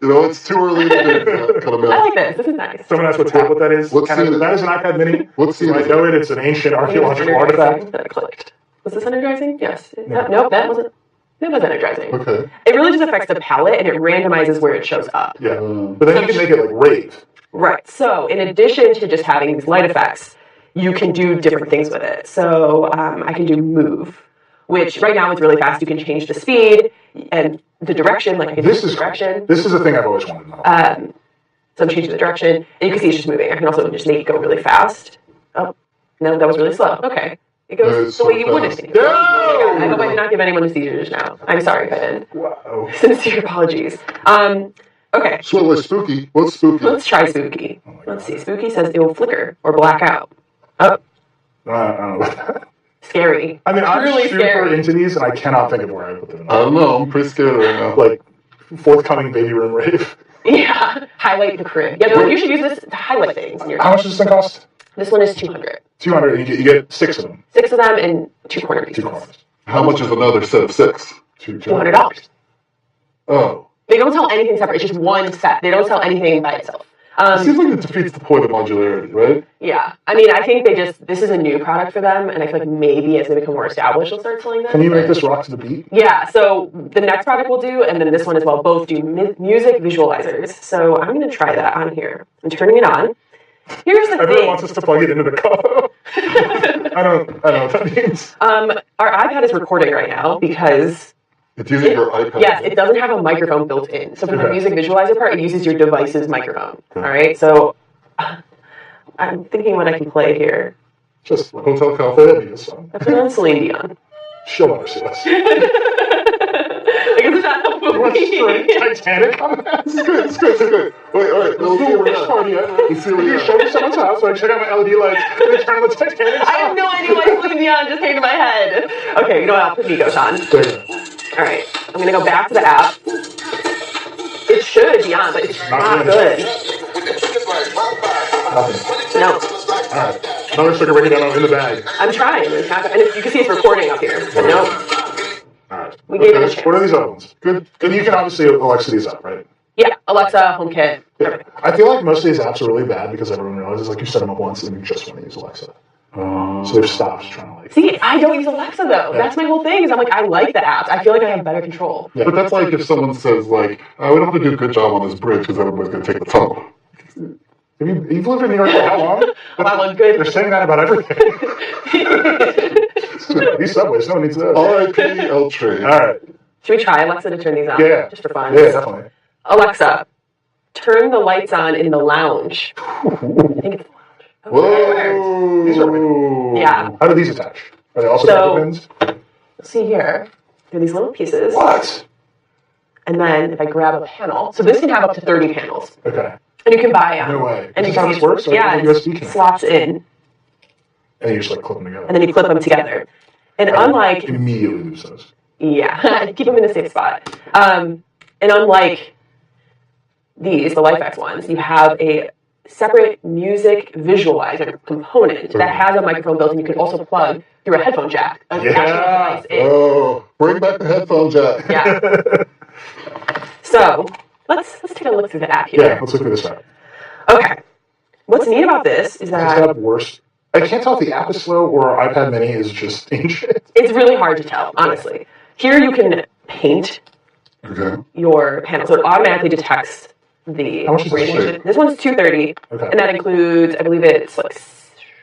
[SPEAKER 2] You know, it's too early to do that kind of
[SPEAKER 4] I
[SPEAKER 2] math.
[SPEAKER 4] like this. This is nice.
[SPEAKER 1] Someone asked what tablet that is.
[SPEAKER 2] What scene is
[SPEAKER 1] That is an iPad mini.
[SPEAKER 2] What scene
[SPEAKER 1] You might
[SPEAKER 2] is
[SPEAKER 1] know it. It's an ancient archaeological artifact.
[SPEAKER 4] That I clicked. Was this energizing? Yes. Nope, that wasn't. That was energizing.
[SPEAKER 2] Okay.
[SPEAKER 4] It really just affects the palette, and it randomizes where it shows up.
[SPEAKER 1] Yeah. But then you can make it like rave.
[SPEAKER 4] Right. So in addition to just having these light effects, you can do different things with it. So I can do move, which right now is really fast. You can change the speed and the direction. Like I can
[SPEAKER 1] This
[SPEAKER 4] change
[SPEAKER 1] is
[SPEAKER 4] the direction.
[SPEAKER 1] This is the thing I've always wanted to know.
[SPEAKER 4] So I'm changing the direction, and you can see it's just moving. I can also just make it go really fast. Oh, no, that was really slow. Okay. It goes
[SPEAKER 2] It's
[SPEAKER 4] the way
[SPEAKER 2] so
[SPEAKER 4] you would
[SPEAKER 2] fast.
[SPEAKER 4] think. I hope I did not give anyone seizures now. I'm sorry if I did.
[SPEAKER 1] Wow.
[SPEAKER 4] Sincere apologies. Okay.
[SPEAKER 2] So wait, spooky. What's spooky?
[SPEAKER 4] Let's try Spooky. Let's see. Spooky says it will flicker or black out. Oh,
[SPEAKER 1] I don't know about that.
[SPEAKER 4] scary.
[SPEAKER 1] I mean, I'm
[SPEAKER 4] Truly
[SPEAKER 1] super
[SPEAKER 4] scary.
[SPEAKER 1] into these, and I cannot think of where I put them.
[SPEAKER 2] I don't know. I'm pretty scared right now.
[SPEAKER 1] Like, forthcoming baby room rave.
[SPEAKER 4] Yeah. Highlight the crib. Yeah, no, you should use this to highlight things in your
[SPEAKER 1] How much does this thing cost?
[SPEAKER 4] This one is 200.
[SPEAKER 1] 200, and you get 6 of them.
[SPEAKER 4] 6 of them and 2 corner
[SPEAKER 1] 2
[SPEAKER 4] pieces.
[SPEAKER 1] corners.
[SPEAKER 2] How much is another set of 6?
[SPEAKER 4] $200.
[SPEAKER 2] Oh.
[SPEAKER 4] They don't sell anything separate. It's just one set. They don't sell anything by itself.
[SPEAKER 2] It seems like it defeats the point of modularity, right?
[SPEAKER 4] Yeah. I mean, I think this is a new product for them, and I feel like maybe as they become more established, they'll start selling them.
[SPEAKER 1] Can you make this rock to the beat?
[SPEAKER 4] Yeah, so the next product we'll do, and then this one as well, both do music visualizers. So I'm going to try that on here. I'm turning it on. Here's the
[SPEAKER 1] Everyone
[SPEAKER 4] thing.
[SPEAKER 1] wants us to plug it into the Colo. I don't know what that means.
[SPEAKER 4] Our iPad is recording right now because,
[SPEAKER 2] It's using your iPad.
[SPEAKER 4] yes, it doesn't have a microphone built in. So for the
[SPEAKER 1] Okay.
[SPEAKER 4] music visualizer part, it uses your device's microphone. All right, so I'm thinking what I can play here.
[SPEAKER 1] Just Hotel California is song.
[SPEAKER 4] I put on Celine Dion.
[SPEAKER 1] She'll never see us.
[SPEAKER 4] I guess it's not helpful
[SPEAKER 1] What's
[SPEAKER 4] me.
[SPEAKER 1] Titanic on that?
[SPEAKER 2] It's good, it's good, it's good. Wait, all right. Let's see where
[SPEAKER 1] Which
[SPEAKER 2] we're
[SPEAKER 1] part
[SPEAKER 2] at.
[SPEAKER 1] yet?
[SPEAKER 2] Let's see where
[SPEAKER 1] You
[SPEAKER 2] we're
[SPEAKER 1] show
[SPEAKER 2] at.
[SPEAKER 1] me someone's house, so I check out my LED lights, and they turn on the Titanic
[SPEAKER 4] I have no idea why Celine Dion just came to my head. Okay, you know what? I'll put Migos on.
[SPEAKER 1] There you go.
[SPEAKER 4] All right, I'm gonna go back to the app. It should be on, but it's not good.
[SPEAKER 1] Nothing.
[SPEAKER 4] No,
[SPEAKER 1] Alright. Another sticker breaking down in the bag.
[SPEAKER 4] I'm trying. It's not, and you can see it's recording up here, but no.
[SPEAKER 1] Alright.
[SPEAKER 4] We gave it a chance.
[SPEAKER 1] What are these other ones? Good. And you can obviously Alexa these up, right?
[SPEAKER 4] Yeah, Alexa, HomeKit, everything.
[SPEAKER 1] I feel like most of these apps are really bad because everyone realizes like you set them up once and you just want to use Alexa. So they've stopped trying to like.
[SPEAKER 4] See, I don't use Alexa though. That's my whole thing. Is I'm like, I like the apps. I feel like I have better control.
[SPEAKER 1] Yeah.
[SPEAKER 2] But that's like if someone says, like, we don't have to do a good job on this bridge because everybody's going to take the tunnel.
[SPEAKER 1] You've lived in New York for how long?
[SPEAKER 4] Wow, good.
[SPEAKER 1] They're saying that about everything. These subways, no one needs those.
[SPEAKER 2] R.I.P. L Train.
[SPEAKER 1] All right.
[SPEAKER 4] Should we try Alexa to turn these on?
[SPEAKER 1] Yeah.
[SPEAKER 4] Just for fun.
[SPEAKER 1] Yeah, definitely.
[SPEAKER 4] Alexa, turn the lights on in the lounge. I think it's
[SPEAKER 2] Whoa.
[SPEAKER 1] These are
[SPEAKER 4] Yeah.
[SPEAKER 1] How do these attach? Are they also
[SPEAKER 4] So-
[SPEAKER 1] pins?
[SPEAKER 4] See here, there are these little pieces.
[SPEAKER 1] What?
[SPEAKER 4] And then if I grab a panel, so this can have up to 30 panels.
[SPEAKER 1] Okay.
[SPEAKER 4] And you can buy
[SPEAKER 1] No way.
[SPEAKER 4] And
[SPEAKER 1] Is
[SPEAKER 4] you
[SPEAKER 1] this how
[SPEAKER 4] can
[SPEAKER 1] this works? Or
[SPEAKER 4] yeah,
[SPEAKER 1] like a USB cable?
[SPEAKER 4] slots in,
[SPEAKER 1] And you just like clip them together.
[SPEAKER 4] and then you clip them together. And unlike
[SPEAKER 1] Immediately lose those.
[SPEAKER 4] yeah, keep them in a safe spot. And unlike these, the LifeX ones, you have a separate music visualizer component that has a microphone built in. You can also plug through a headphone jack. An
[SPEAKER 1] Yeah.
[SPEAKER 4] actual device in.
[SPEAKER 2] Oh, bring back the headphone jack.
[SPEAKER 4] Yeah. So let's take a look through the app here.
[SPEAKER 1] Yeah, let's look through this app.
[SPEAKER 4] Okay. What's neat about this is
[SPEAKER 1] Is this
[SPEAKER 4] that
[SPEAKER 1] app worse? I can't tell if the app is slow or our iPad mini is just ancient.
[SPEAKER 4] it's really hard to tell, honestly. Here you can paint
[SPEAKER 2] Okay.
[SPEAKER 4] your panel, so it automatically detects the
[SPEAKER 1] How much is this
[SPEAKER 4] radiation.
[SPEAKER 1] shape?
[SPEAKER 4] This one's $230,
[SPEAKER 1] Okay.
[SPEAKER 4] and that includes, I believe it's like,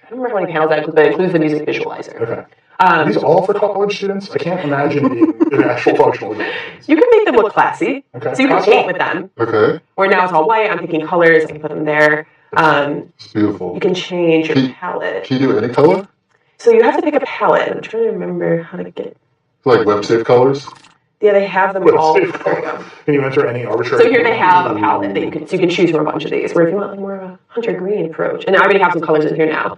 [SPEAKER 4] I don't remember how many panels that includes, but it includes the music visualizer.
[SPEAKER 1] Okay. Are these all for college students? I can't imagine being an actual functional device.
[SPEAKER 4] You can make them look classy,
[SPEAKER 1] Okay.
[SPEAKER 4] so you can paint with them.
[SPEAKER 2] Okay.
[SPEAKER 4] Where now it's all white, I'm picking colors, I can put them there.
[SPEAKER 2] It's beautiful.
[SPEAKER 4] You can change your
[SPEAKER 2] Can-
[SPEAKER 4] palette.
[SPEAKER 2] Can you do any color?
[SPEAKER 4] So you have to pick a palette. I'm trying to remember how to get.
[SPEAKER 2] Like web safe colors?
[SPEAKER 4] Yeah, they have them
[SPEAKER 1] Let's
[SPEAKER 4] all.
[SPEAKER 1] see.
[SPEAKER 4] There we go.
[SPEAKER 1] Can you enter any arbitrary?
[SPEAKER 4] So here they have a palette that you can choose from a bunch of these. Where if you want like more of a hunter green approach, and I already have some colors in here now.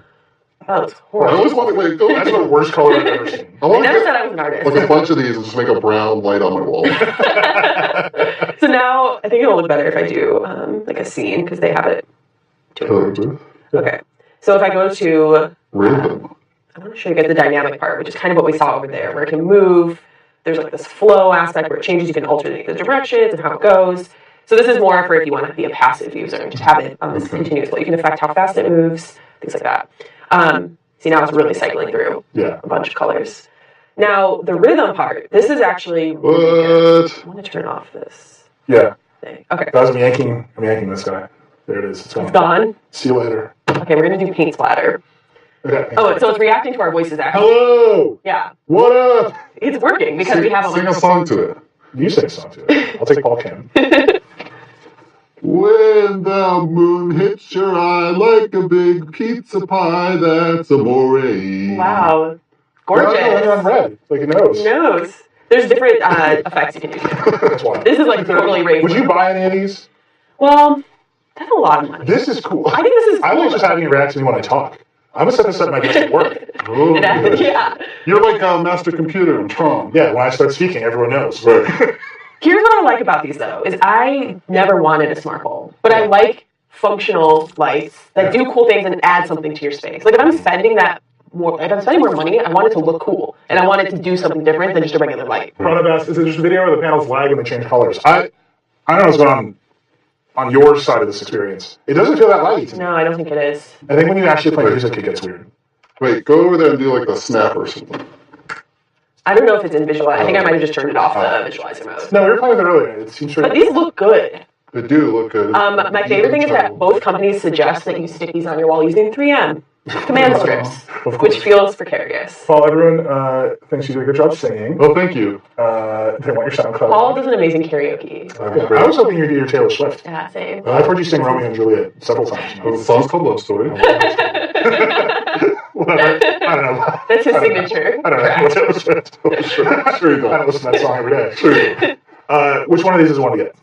[SPEAKER 4] Oh, it's
[SPEAKER 2] I
[SPEAKER 4] horrible.
[SPEAKER 2] always wanted, wait, go
[SPEAKER 1] That's the worst color I've ever seen.
[SPEAKER 2] I
[SPEAKER 4] I
[SPEAKER 2] want to
[SPEAKER 4] never said
[SPEAKER 2] get
[SPEAKER 4] I was an artist.
[SPEAKER 2] like a bunch of these and just make a brown light on my wall.
[SPEAKER 4] So now I think it'll look better if I do like a scene because they have it.
[SPEAKER 2] Color booth.
[SPEAKER 4] Okay. So if I go to,
[SPEAKER 2] Rhythm.
[SPEAKER 4] I want to show you guys the dynamic part, which is kind of what we saw over there, where it can move. There's like this flow aspect where it changes. You can alternate the directions and how it goes. So this is more for if you want to be a passive user and just have it on this continuous flow. You can affect how fast it moves, things like that. See, now it's really cycling through
[SPEAKER 1] Yeah.
[SPEAKER 4] a bunch of colors. Now, the rhythm part, this is actually really good.
[SPEAKER 2] What?
[SPEAKER 4] I want to turn off this
[SPEAKER 1] Yeah.
[SPEAKER 4] thing. Okay.
[SPEAKER 1] Guys, I'm yanking this guy. There it is. It's gone.
[SPEAKER 4] It's gone.
[SPEAKER 1] See you later.
[SPEAKER 4] Okay, we're going to do paint splatter.
[SPEAKER 1] Okay.
[SPEAKER 4] Oh, so it's reacting to our voices, actually.
[SPEAKER 1] Hello.
[SPEAKER 4] Yeah.
[SPEAKER 1] What up?
[SPEAKER 4] It's working because we have a
[SPEAKER 2] Sing a song to it.
[SPEAKER 1] You sing a song to it. I'll take Paul Kim.
[SPEAKER 2] When the moon hits your eye like a big pizza pie, that's amore.
[SPEAKER 4] Wow.
[SPEAKER 1] Running on
[SPEAKER 4] Gorgeous.
[SPEAKER 1] red, like it knows.
[SPEAKER 4] Nose. There's different effects you can do.
[SPEAKER 1] That's why.
[SPEAKER 4] This is like totally raised.
[SPEAKER 1] Would you buy any of these?
[SPEAKER 4] Well, that's a lot of money.
[SPEAKER 1] This is cool.
[SPEAKER 4] I think this is
[SPEAKER 1] I
[SPEAKER 4] cool.
[SPEAKER 1] like just having it react to me when I talk. I'm gonna set this up at my desk at work.
[SPEAKER 2] Oh,
[SPEAKER 4] Yeah.
[SPEAKER 2] You're like a master computer in Tron.
[SPEAKER 1] Yeah, when I start speaking, everyone knows.
[SPEAKER 2] Right.
[SPEAKER 4] Here's what I like about these though, is I never wanted a smart bulb, but I like functional lights that do cool things and add something to your space. Like if I'm spending more money, I want it to look cool and I want it to do something different than just a regular light.
[SPEAKER 1] Pranab asks, is it just a video where the panels lag when they change colors? I don't know what's going on your side of this experience. It doesn't feel that laggy to me.
[SPEAKER 4] No, I don't think it is.
[SPEAKER 1] I think when you actually play music, it gets weird.
[SPEAKER 2] Wait, go over there and do like the snap or something.
[SPEAKER 4] I don't know if it's in visualizer. I think I might have just turned it off the visualizer mode.
[SPEAKER 1] No, we were playing with it earlier. It seems
[SPEAKER 4] But
[SPEAKER 1] pretty.
[SPEAKER 4] these look good.
[SPEAKER 2] They do look good.
[SPEAKER 4] My favorite thing is that both companies suggest that you stick these on your wall using 3M command strips,
[SPEAKER 1] Of course.
[SPEAKER 4] which feels precarious.
[SPEAKER 1] Paul, everyone thinks you did a good job singing.
[SPEAKER 2] Oh, thank you.
[SPEAKER 1] They want your SoundCloud.
[SPEAKER 4] Paul does an amazing karaoke.
[SPEAKER 1] I was hoping you'd do your Taylor Swift.
[SPEAKER 4] Yeah, same.
[SPEAKER 1] I've heard you sing Romeo and Juliet several times.
[SPEAKER 2] The song's called Love Story.
[SPEAKER 1] Whatever. I don't know.
[SPEAKER 4] That's his
[SPEAKER 1] I don't know.
[SPEAKER 4] signature.
[SPEAKER 1] I don't know. Taylor Swift.
[SPEAKER 2] Sure you
[SPEAKER 1] I don't
[SPEAKER 2] don't.
[SPEAKER 1] listen to that song every day.
[SPEAKER 2] Sure you don't.
[SPEAKER 1] Which one of these is one to get?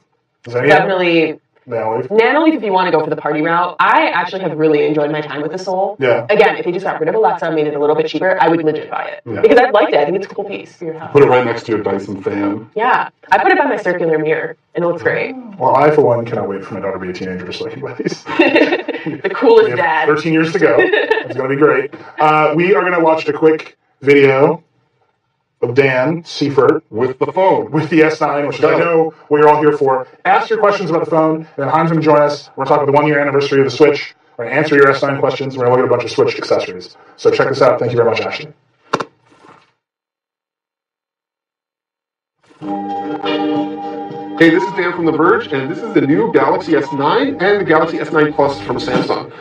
[SPEAKER 1] Is there any?
[SPEAKER 4] Definitely
[SPEAKER 1] No.
[SPEAKER 4] Nanoleaf if you want to go for the party route. I actually have really enjoyed my time with the Soul.
[SPEAKER 1] Yeah.
[SPEAKER 4] Again, if they just got rid of Alexa and made it a little bit cheaper, I would legit buy it.
[SPEAKER 1] Yeah.
[SPEAKER 4] Because I liked it. I think it's a cool piece for your house.
[SPEAKER 2] Put it right next to your Dyson fan.
[SPEAKER 4] Yeah. I put it by my circular mirror and it looks great.
[SPEAKER 1] Well, I, for one, cannot wait for my daughter to be a teenager so I can buy these.
[SPEAKER 4] The coolest
[SPEAKER 1] We have
[SPEAKER 4] dad.
[SPEAKER 1] 13 years to go. It's going to be great. We are going to watch a quick video of Dan Seifert
[SPEAKER 2] With the phone.
[SPEAKER 1] with the S9, which is, I know, what you're all here for. Ask your questions about the phone, and then Heinz going to join us. We're going to talk about the 1-year anniversary of the Switch. We're going to answer your S9 questions. We're going to look at a bunch of Switch accessories. So check this out. Thank you very much, Ashley.
[SPEAKER 6] Hey, this is Dan from The Verge, and this is the new Galaxy S9 and the Galaxy S9 Plus from Samsung.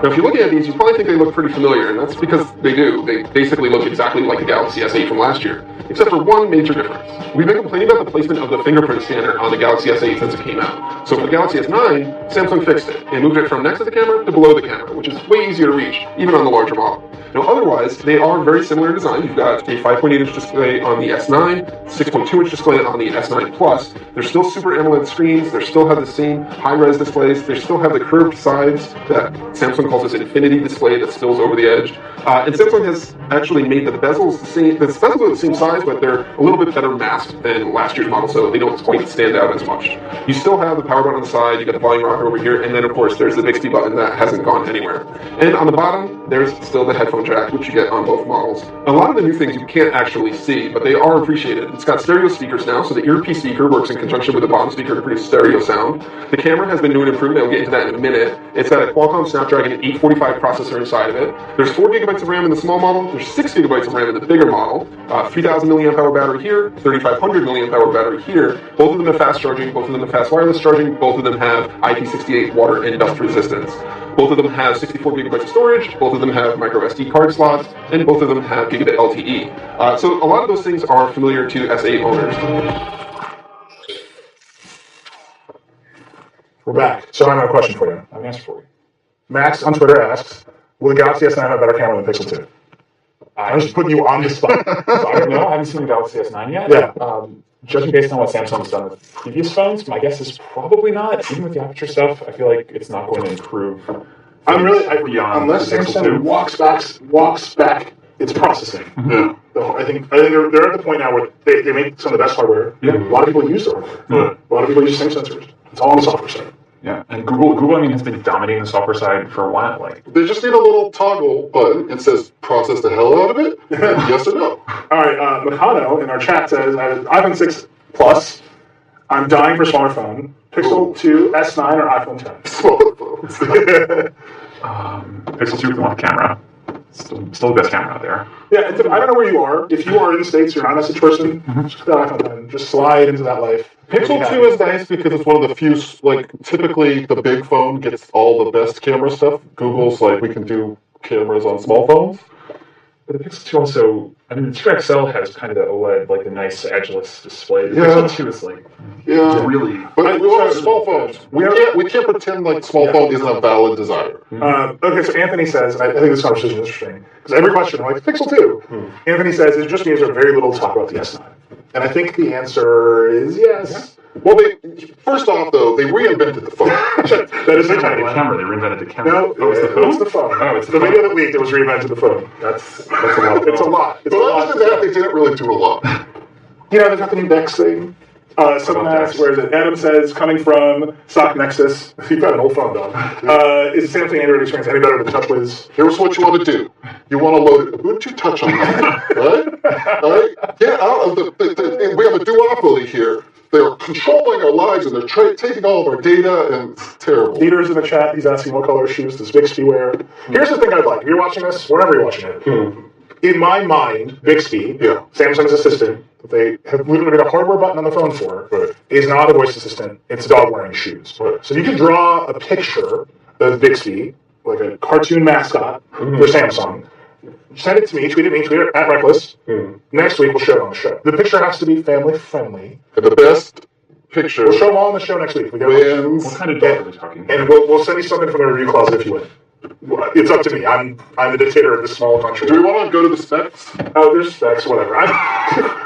[SPEAKER 6] Now, if you're looking at these, you probably think they look pretty familiar, and that's because they do. They basically look exactly like the Galaxy S8 from last year, except for one major difference. We've been complaining about the placement of the fingerprint scanner on the Galaxy S8 since it came out. So for the Galaxy S9, Samsung fixed it and moved it from next to the camera to below the camera, which is way easier to reach, even on the larger model. Now, otherwise, they are very similar in design. You've got a 5.8-inch display on the S9, 6.2-inch display on the S9 Plus. They're still Super AMOLED screens. They still have the same high-res displays. They still have the curved sides that Samsung calls this infinity display that spills over the edge. And Samsung has actually made the bezels the same. The bezels are the same size, but they're a little bit better masked than last year's model, so they don't quite stand out as much. You still have the power button on the side. You got the volume rocker over here, and then of course there's the Bixby button that hasn't gone anywhere. And on the bottom, there's still the headphone jack, which you get on both models. A lot of the new things you can't actually see, but they are appreciated. It's got stereo speakers now, so the earpiece speaker works in conjunction with the bottom speaker to produce stereo sound. The camera has been doing improvement. I'll get into that in a minute. It's got a Qualcomm Snapdragon 845 processor inside of it. There's 4 gigabytes of RAM in the small model. There's 6 gigabytes of RAM in the bigger model. 3,000 milliamp hour battery here. 3,500 milliamp hour battery here. Both of them have fast charging. Both of them have fast wireless charging. Both of them have IP68 water and dust resistance. Both of them have 64 gigabytes of storage. Both of them have micro SD card slots, and both of them have gigabit LTE. So a lot of those things are familiar to S8 owners.
[SPEAKER 1] We're back. So I have a question for you. I have an answer for you. Max on Twitter asks, will the Galaxy S9 have a better camera than the Pixel 2? I'm just putting you on the spot.
[SPEAKER 7] So I don't know. I haven't seen the Galaxy S9 yet.
[SPEAKER 1] Yeah.
[SPEAKER 7] Judging based on what Samsung's done with previous phones, my guess is probably not. Even with the aperture stuff, I feel like it's not going to improve.
[SPEAKER 1] Unless Samsung walks back its processing.
[SPEAKER 2] Yeah.
[SPEAKER 1] I think they're at the point now where they make some of the best hardware.
[SPEAKER 7] Yeah.
[SPEAKER 1] A lot of people use their hardware.
[SPEAKER 2] Yeah.
[SPEAKER 1] A lot of people use the same sensors. It's all on the software side.
[SPEAKER 7] Yeah, and Google, I mean, has been dominating the software side for a while. Like,
[SPEAKER 2] They just need a little toggle button. It says process the hell out of it. Yes or no.
[SPEAKER 1] All right, Mikano in our chat says, I have an iPhone 6 Plus. I'm dying for a smaller phone. Pixel 2, S9, or iPhone 10?
[SPEAKER 2] Smaller phones.
[SPEAKER 7] Pixel 2 with the camera. Still the best camera out there.
[SPEAKER 1] Yeah, I don't know where you are. If you are in the States, you're not a message person, just get that iPhone 10. Just slide into that life.
[SPEAKER 2] Pixel 2 is nice because it's one of the few, like, typically the big phone gets all the best camera stuff. Google's like, we can do cameras on small phones.
[SPEAKER 7] But the Pixel 2 also, I mean, the 2 XL has kind of the OLED, like the nice edgeless display. The
[SPEAKER 2] Yeah.
[SPEAKER 7] Pixel 2 is like,
[SPEAKER 2] Yeah.
[SPEAKER 7] really.
[SPEAKER 2] But we want small phones. We can't pretend like small phone isn't a valid desire.
[SPEAKER 1] Okay, so Anthony says, and I think this conversation is interesting, because every question, I'm like, Pixel 2. Anthony says, it just means there's very little to talk about the S9. And I think the answer is yes.
[SPEAKER 2] Well, first off, though, they reinvented the phone.
[SPEAKER 1] That is the
[SPEAKER 7] The
[SPEAKER 1] title.
[SPEAKER 7] camera, they reinvented the camera.
[SPEAKER 1] No,
[SPEAKER 7] Oh, it's the
[SPEAKER 1] it
[SPEAKER 7] phone?
[SPEAKER 1] was the phone.
[SPEAKER 7] Oh, it's
[SPEAKER 1] the video that leaked. It was reinvented the phone.
[SPEAKER 7] That's a lot.
[SPEAKER 1] It's a lot. It's a
[SPEAKER 2] But
[SPEAKER 1] lot.
[SPEAKER 2] other than that, they didn't really do a lot.
[SPEAKER 1] You know, they've got the new Dex thing. Someone asks, where is it? Adam says, coming from Stock Nexus. You've got an old phone, dog. Is the Samsung Android experience any better than TouchWiz?
[SPEAKER 2] Here's what you want to do. You want to load Ubuntu Touch on that, right? All right? Get out of and we have a duopoly here. They're controlling our lives and they're taking all of our data, and it's terrible.
[SPEAKER 1] Peter's in the chat. He's asking what color shoes does Bixby wear. Here's the thing I'd like. If you're watching this, wherever you're watching it, in my mind, Bixby, Samsung's assistant, that they have literally made a hardware button on the phone for, is not a voice assistant. It's a dog wearing shoes. So you can draw a picture of Bixby, like a cartoon mascot for Samsung. Send it to me, tweet it at Reckless. Next week, we'll show it on the show. The picture has to be family friendly.
[SPEAKER 2] And the best picture
[SPEAKER 1] We'll show them all on the show next week. We got
[SPEAKER 2] wins.
[SPEAKER 7] What kind of dog are we talking about?
[SPEAKER 1] and we'll send you something from the review closet if you win. It's up to me. I'm the dictator of this small country.
[SPEAKER 2] Do we want to go to the specs?
[SPEAKER 1] Oh, there's specs, whatever.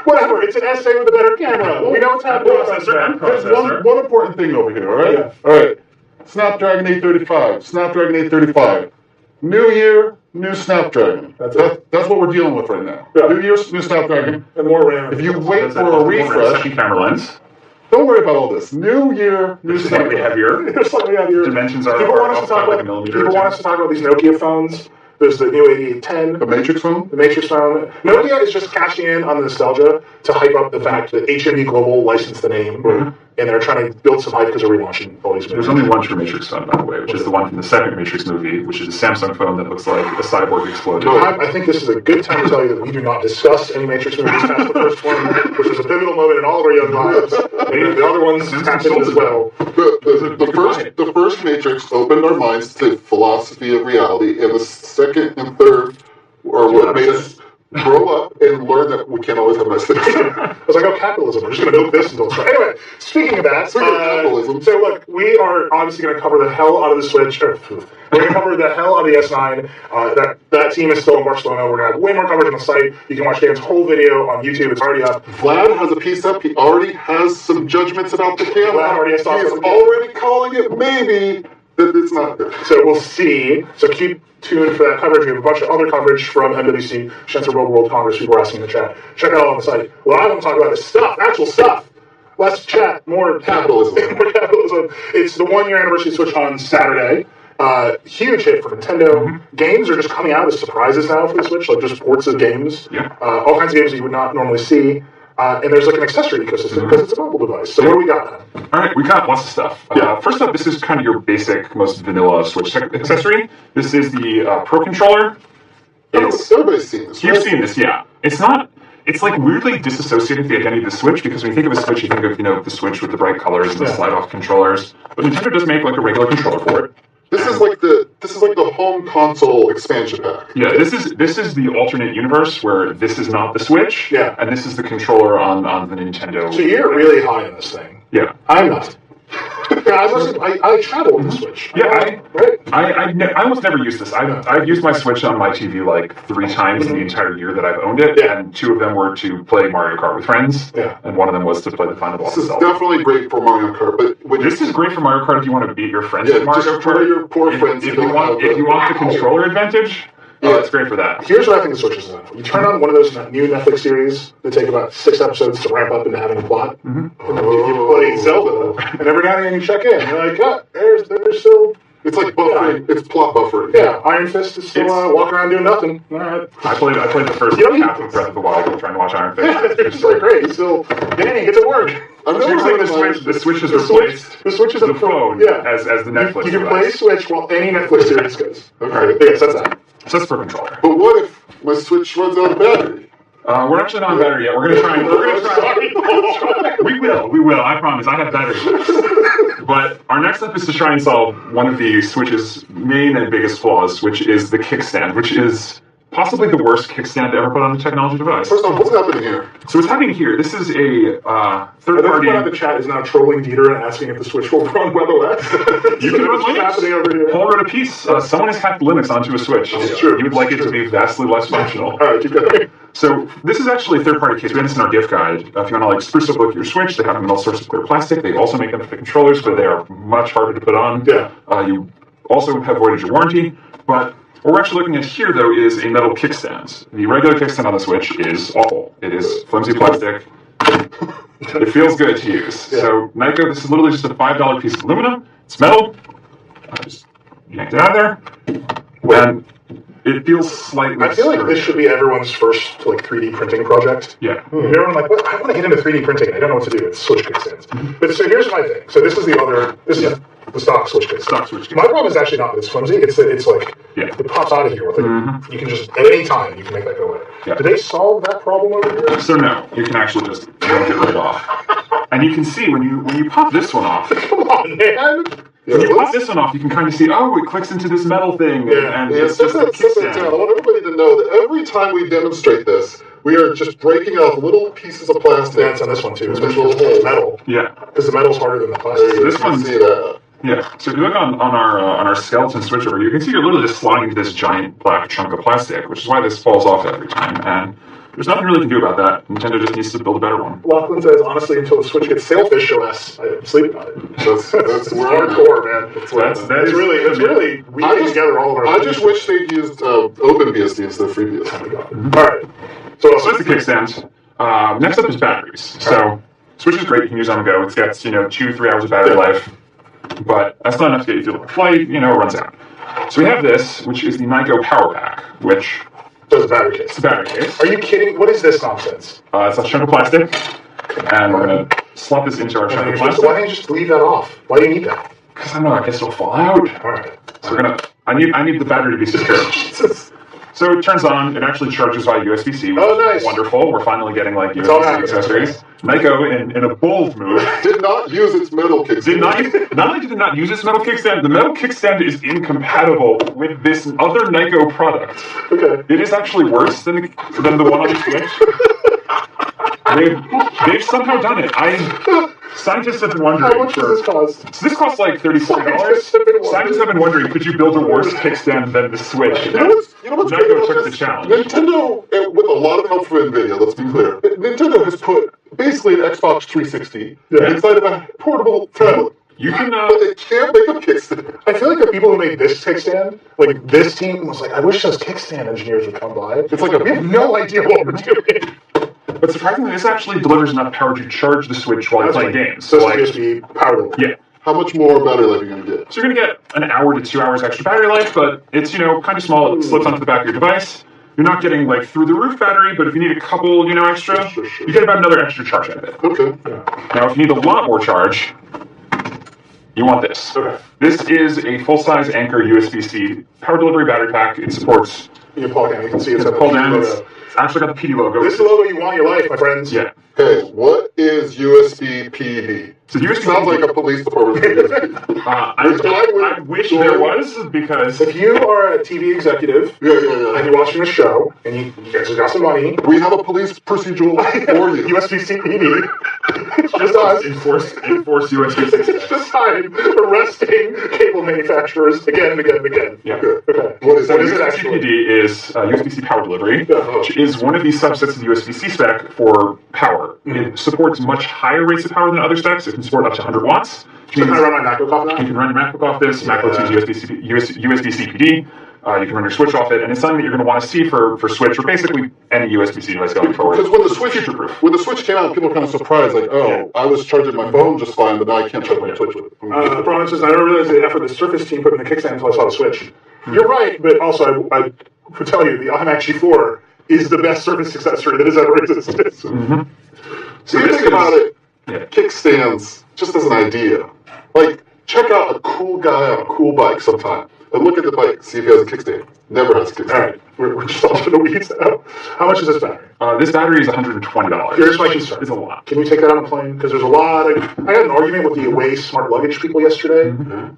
[SPEAKER 1] Whatever. It's an essay with a better camera. We know it's happening.
[SPEAKER 2] There's one important thing over here, all right?
[SPEAKER 1] Yeah.
[SPEAKER 2] All right. Snapdragon 835. Snapdragon 835. New year, new Snapdragon.
[SPEAKER 1] That's
[SPEAKER 2] That's what we're dealing with right now.
[SPEAKER 1] Yeah.
[SPEAKER 2] New year, new Snapdragon.
[SPEAKER 1] And more RAM.
[SPEAKER 2] If you wait for a refresh,
[SPEAKER 7] Second camera lens.
[SPEAKER 2] don't worry about all this. New year, new
[SPEAKER 7] Slightly
[SPEAKER 2] Snapdragon.
[SPEAKER 7] heavier.
[SPEAKER 1] There's something out here.
[SPEAKER 7] Dimensions are
[SPEAKER 1] People want us to
[SPEAKER 7] off
[SPEAKER 1] talk
[SPEAKER 7] by like a
[SPEAKER 1] about.
[SPEAKER 7] millimeter
[SPEAKER 1] People
[SPEAKER 7] or
[SPEAKER 1] want
[SPEAKER 7] two.
[SPEAKER 1] us to talk about these Nokia phones. There's the new 8810.
[SPEAKER 2] The Matrix phone?
[SPEAKER 1] The Matrix phone. Nokia is just cashing in on the nostalgia to hype up the fact that HMD Global licensed the name, and they're trying to build some hype because they're relaunching all these movies.
[SPEAKER 7] There's only one True Matrix phone, by the way, which is the one from the second Matrix movie, which is a Samsung phone that looks like a cyborg exploded.
[SPEAKER 1] I think this is a good time to tell you that we do not discuss any Matrix movies past the first one, which was a pivotal moment in all of our young lives. And the other ones happened as well.
[SPEAKER 2] The first Matrix opened our minds to philosophy of reality, and the second and third are what made us grow up and learn that we can't always have nice things.
[SPEAKER 1] I was like, oh, capitalism. We're just going to milk this until it's right. Anyway, speaking of that,
[SPEAKER 2] capitalism.
[SPEAKER 1] So look, we are obviously going to cover the hell out of the Switch. We're going to cover the hell out of the S9. That team is still in Barcelona. We're going to have way more coverage on the site. You can watch Dan's whole video on YouTube. It's already up.
[SPEAKER 2] Vlad has a piece up. He already has some judgments about the camera.
[SPEAKER 1] Vlad already has thoughts
[SPEAKER 2] He's
[SPEAKER 1] on the camera.
[SPEAKER 2] already calling it maybe that it's not good.
[SPEAKER 1] So we'll see. So keep tuned for that coverage. We have a bunch of other coverage from MWC, Shense World Congress. People are asking in the chat. Check it out on the site. What I want to talk about is stuff, actual stuff. Less chat, more
[SPEAKER 2] Capitalism.
[SPEAKER 1] more capitalism. It's the 1 year anniversary of Switch on Saturday. Huge hit for Nintendo. Games are just coming out as surprises now for the Switch, like just ports of games.
[SPEAKER 7] Yeah.
[SPEAKER 1] All kinds of games that you would not normally see. And there's like an accessory ecosystem because it's a mobile device. So what do we got?
[SPEAKER 7] All right, we got lots of stuff. First up, this is kind of your basic, most vanilla Switch accessory. This is the Pro Controller.
[SPEAKER 2] Everybody's seen this.
[SPEAKER 7] You've seen this, yeah. It's like weirdly disassociated the identity of the Switch, because when you think of a Switch, you think of, the Switch with the bright colors and the slide-off controllers. But Nintendo does make like a regular controller for it.
[SPEAKER 2] This is like the home console expansion pack.
[SPEAKER 7] Yeah, this is the alternate universe where this is not the Switch,
[SPEAKER 1] Yeah.
[SPEAKER 7] and this is the controller on the Nintendo.
[SPEAKER 1] So you're really high on this thing.
[SPEAKER 7] Yeah.
[SPEAKER 1] I'm not. I travel with the Switch.
[SPEAKER 7] Yeah,
[SPEAKER 1] right.
[SPEAKER 7] I almost never use this. I've used my Switch on my TV like 3 times in the entire year that I've owned it,
[SPEAKER 1] Yeah.
[SPEAKER 7] and 2 of them were to play Mario Kart with friends,
[SPEAKER 1] Yeah.
[SPEAKER 7] and 1 of them was to play the final boss
[SPEAKER 2] This is
[SPEAKER 7] itself.
[SPEAKER 2] definitely great for Mario Kart, but when
[SPEAKER 7] This is great for Mario Kart if you want to beat your friends
[SPEAKER 2] Yeah,
[SPEAKER 7] at Mario
[SPEAKER 2] just
[SPEAKER 7] Kart.
[SPEAKER 2] for your poor friends
[SPEAKER 7] If
[SPEAKER 2] who
[SPEAKER 7] you
[SPEAKER 2] don't
[SPEAKER 7] want,
[SPEAKER 2] have
[SPEAKER 7] if you want the controller advantage,
[SPEAKER 2] Yeah.
[SPEAKER 7] it's great for that.
[SPEAKER 1] Here's what I think the Switch is done for. You turn on one of those new Netflix series that take about 6 episodes to ramp up into having a plot. And then you play Zelda, and every now and then you check in. You're like, oh, there's still...
[SPEAKER 2] it's like buffering, it's plot buffering.
[SPEAKER 1] Yeah, Iron Fist is still walking around doing nothing. All right.
[SPEAKER 7] I played the first half of Breath of the Wild while trying to watch Iron Fist.
[SPEAKER 1] It's like, great. He's still... Danny, get to work.
[SPEAKER 2] I'm
[SPEAKER 7] It seems like the Switch has replaced
[SPEAKER 1] The Switch is
[SPEAKER 7] the phone
[SPEAKER 1] Yeah.
[SPEAKER 7] as the Netflix
[SPEAKER 1] You can play
[SPEAKER 7] device.
[SPEAKER 1] Switch while any Netflix series goes.
[SPEAKER 2] Okay.
[SPEAKER 1] Yes, that's that.
[SPEAKER 7] So that's for controller.
[SPEAKER 2] But what if my Switch runs out of battery?
[SPEAKER 7] We're actually not on battery yet. We're gonna try.
[SPEAKER 1] Sorry.
[SPEAKER 7] We will. I promise. I have battery. But our next step is to try and solve one of the Switch's main and biggest flaws, which is the kickstand, which is possibly the worst kickstand ever put on a technology device.
[SPEAKER 2] First off, what's happening here?
[SPEAKER 7] So what's happening here? This is a third
[SPEAKER 1] Everyone in the
[SPEAKER 7] party.
[SPEAKER 1] chat is now trolling Dieter and asking if the Switch will run WebOS.
[SPEAKER 7] You can run
[SPEAKER 1] What's
[SPEAKER 7] Linux.
[SPEAKER 1] happening over here?
[SPEAKER 7] Paul wrote a piece. Someone has hacked Linux onto a Switch.
[SPEAKER 1] It's true.
[SPEAKER 7] You would like it to be vastly less functional.
[SPEAKER 1] All right, keep going.
[SPEAKER 7] So this is actually a third-party case. We have this in our gift guide. If you want to like spruce up look your Switch, they have them in all sorts of clear plastic. They also make them for the controllers, but they are much harder to put on.
[SPEAKER 1] Yeah.
[SPEAKER 7] You also have voided your warranty. But what we're actually looking at here, though, is a metal kickstand. The regular kickstand on the Switch is awful. It is flimsy plastic. It feels good to use. So Nyko, this is literally just a $5 piece of aluminum. It's metal. I just yanked it out of there. And it feels slightly
[SPEAKER 1] I feel like this
[SPEAKER 7] sturdy.
[SPEAKER 1] should be everyone's first like 3D printing project.
[SPEAKER 7] Yeah.
[SPEAKER 1] Everyone like, what? I want to get into 3D printing and I don't know what to do. It's Switch kickstands. But so here's my thing. So this is the stock Switch kickstand.
[SPEAKER 7] Stock Switch
[SPEAKER 1] My problem is actually not that it's flimsy. It's that it's like it pops out of here with it. You can just at any time you can make that go away.
[SPEAKER 7] Yeah.
[SPEAKER 1] Did they solve that problem over here?
[SPEAKER 7] So no, you can actually just yank it right off. And you can see when you pop this one off,
[SPEAKER 1] Come on, man.
[SPEAKER 7] when you pop this one off, you can kind of see, oh, it clicks into this metal thing, and
[SPEAKER 2] Yeah,
[SPEAKER 7] it's just a
[SPEAKER 2] I
[SPEAKER 7] kickstand.
[SPEAKER 2] want everybody to know that every time we demonstrate this, we are just breaking off little pieces of plastic.
[SPEAKER 1] That's on this one too.
[SPEAKER 2] Individual
[SPEAKER 1] Especially
[SPEAKER 2] holes.
[SPEAKER 1] metal.
[SPEAKER 7] Yeah,
[SPEAKER 1] Because the metal's harder than the plastic.
[SPEAKER 2] You
[SPEAKER 7] this
[SPEAKER 2] can
[SPEAKER 7] one's-
[SPEAKER 2] see that.
[SPEAKER 7] yeah. So if you look on our skeleton switch over here, you can see you're literally just sliding into this giant black chunk of plastic, which is why this falls off every time. And there's nothing really can do about that. Nintendo just needs to build a better one.
[SPEAKER 1] Lachlan says, honestly, until the Switch gets Sailfish OS, I'm sleeping on it.
[SPEAKER 2] That's where I'm at.
[SPEAKER 1] Hardcore, man.
[SPEAKER 7] That's
[SPEAKER 1] It's really weaving together all of our.
[SPEAKER 2] I just wish they'd used OpenBSD instead of FreeBSD.
[SPEAKER 1] All right. So
[SPEAKER 7] So that's the kickstand. Next up is batteries. So Switch is great. You can use on the go. It's got 2-3 hours of battery life, but that's not enough to get you through the flight. It runs out. So we have this, which is the Nyko Power Pack, which
[SPEAKER 1] there's a battery case.
[SPEAKER 7] is a battery case.
[SPEAKER 1] Are you kidding? What is this nonsense?
[SPEAKER 7] It's a chunk of plastic, and we're gonna slot this into our chunk of
[SPEAKER 1] Why
[SPEAKER 7] plastic.
[SPEAKER 1] don't you just leave that off? Why do you need that?
[SPEAKER 7] Because I know, I guess it'll fall out.
[SPEAKER 1] All right.
[SPEAKER 7] So I need the battery to be secure. So it turns on, it actually charges via USB-C, which
[SPEAKER 1] nice.
[SPEAKER 7] is wonderful. We're finally getting like
[SPEAKER 1] all
[SPEAKER 7] USB-C
[SPEAKER 1] happening.
[SPEAKER 7] accessories. Nyko, in a bold move,
[SPEAKER 2] Did not use its metal kickstand.
[SPEAKER 7] not only did it not use its metal kickstand, the metal kickstand is incompatible with this other Nyko product.
[SPEAKER 1] Okay.
[SPEAKER 7] It is actually worse than the one on the Switch. They've somehow done it. Scientists have been wondering.
[SPEAKER 1] How much does this cost?
[SPEAKER 7] So this costs like $37. Scientists have been wondering, could you build a worse kickstand than the Switch?
[SPEAKER 2] You know what's great
[SPEAKER 7] Nyko
[SPEAKER 2] about
[SPEAKER 7] took the
[SPEAKER 2] this?
[SPEAKER 7] challenge.
[SPEAKER 2] Nintendo, with a lot of help from NVIDIA, let's be clear, Nintendo has put basically an Xbox 360 inside of a portable tablet.
[SPEAKER 7] You can.
[SPEAKER 2] But they can't make a kickstand.
[SPEAKER 1] I feel like the people who made this kickstand, like this team, was like, I wish those kickstand engineers would come by.
[SPEAKER 2] It's like
[SPEAKER 1] We have no idea what we're doing.
[SPEAKER 7] But surprisingly, this actually delivers enough power to charge the Switch while you're playing games.
[SPEAKER 1] So
[SPEAKER 7] like,
[SPEAKER 1] it's USB powered.
[SPEAKER 7] yeah.
[SPEAKER 2] How much more battery life are you going to get?
[SPEAKER 7] So you're going to get an hour to 2 hours extra battery life, but it's, kind of small. It slips onto the back of your device. You're not getting, like, through-the-roof battery, but if you need a couple, extra,
[SPEAKER 2] Sure.
[SPEAKER 7] you get about another extra charge out of it.
[SPEAKER 2] Okay.
[SPEAKER 7] Now, if you need a lot more charge, you want this.
[SPEAKER 1] Okay.
[SPEAKER 7] This is a full-size Anker USB-C power delivery battery pack. It supports
[SPEAKER 1] You can plug in. You can see it's a
[SPEAKER 7] pull down.
[SPEAKER 1] logo.
[SPEAKER 7] It's actually got the PD logo.
[SPEAKER 1] This is the logo you want in your life, my friends.
[SPEAKER 7] Yeah.
[SPEAKER 2] Hey, what is USB PD?
[SPEAKER 7] So USB
[SPEAKER 2] Sounds like a police department.
[SPEAKER 7] I wish there was, because
[SPEAKER 1] If you are a TV executive and
[SPEAKER 2] Yeah.
[SPEAKER 1] you're watching a show and you guys got some money,
[SPEAKER 2] We have a police procedural for you.
[SPEAKER 1] USB-C PD, it's just us.
[SPEAKER 7] enforce USB-C.
[SPEAKER 1] It's just time arresting cable manufacturers again and again and again.
[SPEAKER 7] Yeah.
[SPEAKER 1] Okay.
[SPEAKER 2] What is
[SPEAKER 1] So
[SPEAKER 2] that?
[SPEAKER 1] is it
[SPEAKER 7] USB-C
[SPEAKER 1] actually?
[SPEAKER 7] PD is USB-C power delivery,
[SPEAKER 1] Yeah.
[SPEAKER 7] which is one of these subsets of the USB-C spec for power. It supports much higher rates of power than other specs. It can support up to 100 watts. Which
[SPEAKER 1] Can
[SPEAKER 7] means
[SPEAKER 1] I run my MacBook off
[SPEAKER 7] you
[SPEAKER 1] that?
[SPEAKER 7] can run your MacBook off this. MacBooks use USB-C PD. You can run your Switch off it, and it's something that you're going to want to see for Switch or basically any USB-C device going forward.
[SPEAKER 2] Because when the Switch came out, people were kind of surprised, like, oh, I was charging my phone just fine, but now I can't charge my Switch with it.
[SPEAKER 1] The problem is, I don't realize the effort the Surface team put in the kickstand until I saw the Switch. You're right, but also I would tell you the iMac G4 is the best Surface accessory that has ever existed.
[SPEAKER 2] So
[SPEAKER 7] So
[SPEAKER 2] you
[SPEAKER 7] this
[SPEAKER 2] think about
[SPEAKER 7] is-
[SPEAKER 2] it, kickstands, just as an idea. Like, check out a cool guy on a cool bike sometime. And look at the bike, see if he has a kickstand. Never has a kickstand.
[SPEAKER 1] All right, we're just off in the weeds now. How much is this battery?
[SPEAKER 7] This battery is $120.
[SPEAKER 1] Here's my concern.
[SPEAKER 7] It's a lot.
[SPEAKER 1] Can we take that on a plane? Because there's a lot of. I had an argument with the Away Smart Luggage people yesterday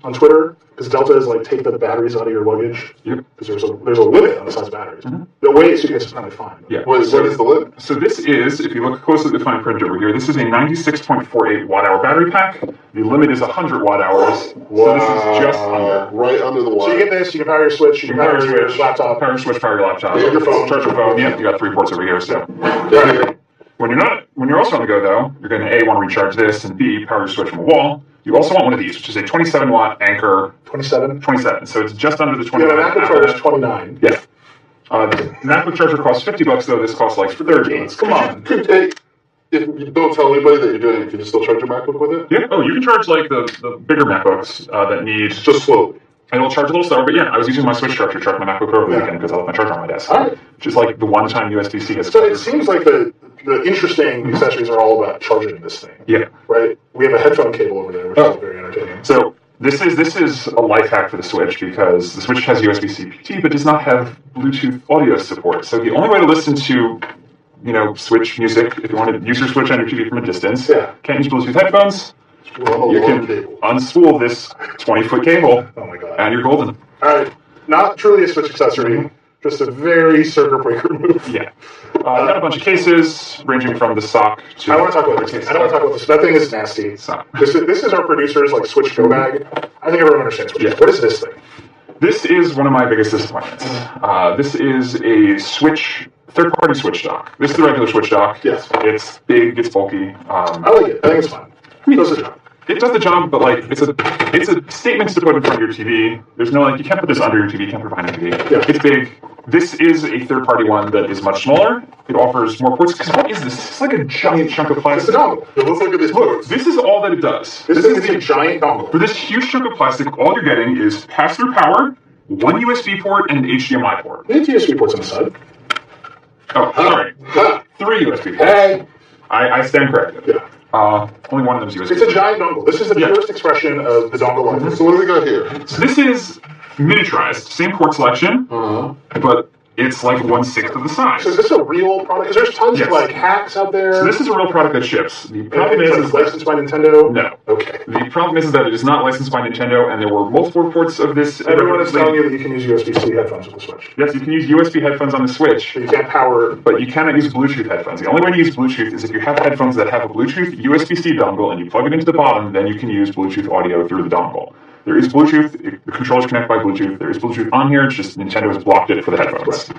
[SPEAKER 1] on Twitter. Because Delta is like, take the batteries out of your luggage.
[SPEAKER 7] Yep.
[SPEAKER 1] Because there's a limit on the size of batteries. The Away suitcase is probably fine.
[SPEAKER 7] Yeah.
[SPEAKER 2] What is the limit?
[SPEAKER 7] So this is, if you look closely at the fine print over here, this is a 96.48 watt-hour battery pack. The limit is 100 watt-hours. So this is just under.
[SPEAKER 2] Right under the
[SPEAKER 1] So
[SPEAKER 2] wire.
[SPEAKER 1] you get this, you can power your Switch, you can power your laptop.
[SPEAKER 7] Power your Switch, power your laptop.
[SPEAKER 2] Yeah, your phone.
[SPEAKER 7] Charge your phone. Yeah, you got 3 ports over here. So
[SPEAKER 2] Yeah.
[SPEAKER 7] when you're also on the go though, you're going to A, want to recharge this, and B, power your Switch from a wall. You also want one of these, which is a 27 watt Anker
[SPEAKER 1] 27.
[SPEAKER 7] 27. So it's just under the
[SPEAKER 1] Yeah,
[SPEAKER 7] 29.
[SPEAKER 1] the MacBook Pro is 29.
[SPEAKER 7] Yeah. The MacBook charger costs $50 though. This costs like 30.
[SPEAKER 1] Come on.
[SPEAKER 2] Hey, if you don't tell anybody that you're doing it, can you still charge your MacBook with it?
[SPEAKER 7] Yeah. Oh, you can charge like the bigger MacBooks that need.
[SPEAKER 2] Just slowly.
[SPEAKER 7] And it'll charge a little slower, but yeah, I was using my Switch charger to charge my MacBook Pro over the weekend because I left my charger on my desk.
[SPEAKER 1] Alright.
[SPEAKER 7] Which is like the one time USB-C has.
[SPEAKER 1] So it seems like the interesting accessories are all about charging this thing.
[SPEAKER 7] Yeah.
[SPEAKER 1] Right? We have a headphone cable over there, which is very entertaining.
[SPEAKER 7] So this is a life hack for the Switch because the Switch has USB-C PT but does not have Bluetooth audio support. So the only way to listen to Switch music, if you want to use your Switch on your TV from a distance, can't use Bluetooth headphones.
[SPEAKER 2] Run a
[SPEAKER 7] You
[SPEAKER 2] long
[SPEAKER 7] can
[SPEAKER 2] cable.
[SPEAKER 7] unspool this 20-foot cable,
[SPEAKER 1] Oh my god.
[SPEAKER 7] and you're golden.
[SPEAKER 1] Alright. Not truly a Switch accessory, just a very circuit breaker move.
[SPEAKER 7] Yeah. Got a bunch of cases ranging from the sock to.
[SPEAKER 1] I want to talk about this. I don't want to talk about this. That thing is nasty.
[SPEAKER 7] Sock.
[SPEAKER 1] This is our producer's like Switch Go bag. I think everyone understands what it is. What is this thing?
[SPEAKER 7] This is one of my biggest disappointments. This is a Switch, third-party Switch dock. This is the regular Switch dock.
[SPEAKER 1] Yes.
[SPEAKER 7] It's big, it's bulky.
[SPEAKER 1] I like it. I think it's fine. It does the job.
[SPEAKER 7] It does the job, but like it's a statement to put in front of your TV. There's no you can't put this under your TV, you can't put it behind your TV.
[SPEAKER 1] Yeah.
[SPEAKER 7] It's big. This is a third-party one that is much smaller. It offers more ports. Because what is this? It's like a giant chunk of
[SPEAKER 1] It's
[SPEAKER 7] plastic.
[SPEAKER 1] a dongle.
[SPEAKER 2] It looks like these
[SPEAKER 7] Look,
[SPEAKER 2] ports.
[SPEAKER 7] this is all that it does.
[SPEAKER 1] This is a giant dongle.
[SPEAKER 7] For this huge chunk of plastic, all you're getting is pass-through power, one USB port, and an HDMI port.
[SPEAKER 1] They need USB ports on the side.
[SPEAKER 7] Oh, sorry.
[SPEAKER 2] Ha!
[SPEAKER 7] 3 USB ports.
[SPEAKER 1] Hey.
[SPEAKER 7] I stand corrected.
[SPEAKER 1] Yeah.
[SPEAKER 7] Only one of them is USB.
[SPEAKER 1] It's a giant dongle. This is the
[SPEAKER 7] Yeah.
[SPEAKER 1] purest expression of the dongle life.
[SPEAKER 2] So what do we got here?
[SPEAKER 7] So this is miniaturized, same port selection, but it's like 1/6 of the size.
[SPEAKER 1] So is this a real product? Because there's tons
[SPEAKER 7] Yes.
[SPEAKER 1] of like hacks out there.
[SPEAKER 7] So this is a real product that ships. The
[SPEAKER 1] And
[SPEAKER 7] problem
[SPEAKER 1] it's
[SPEAKER 7] is
[SPEAKER 1] like licensed by Nintendo.
[SPEAKER 7] no.
[SPEAKER 1] Okay.
[SPEAKER 7] The problem is that it is not licensed by Nintendo, and there were multiple ports of this.
[SPEAKER 1] Everyone is telling you that you can use USB-C headphones with the Switch.
[SPEAKER 7] Yes, you can use USB headphones on the Switch,
[SPEAKER 1] But you can't power.
[SPEAKER 7] but you cannot use Bluetooth headphones. The only way to use Bluetooth is if you have headphones that have a Bluetooth USB-C dongle, and you plug it into the bottom, then you can use Bluetooth audio through the dongle. There is Bluetooth. The controllers connect by Bluetooth. There is Bluetooth on here. It's just Nintendo has blocked it for the headphones.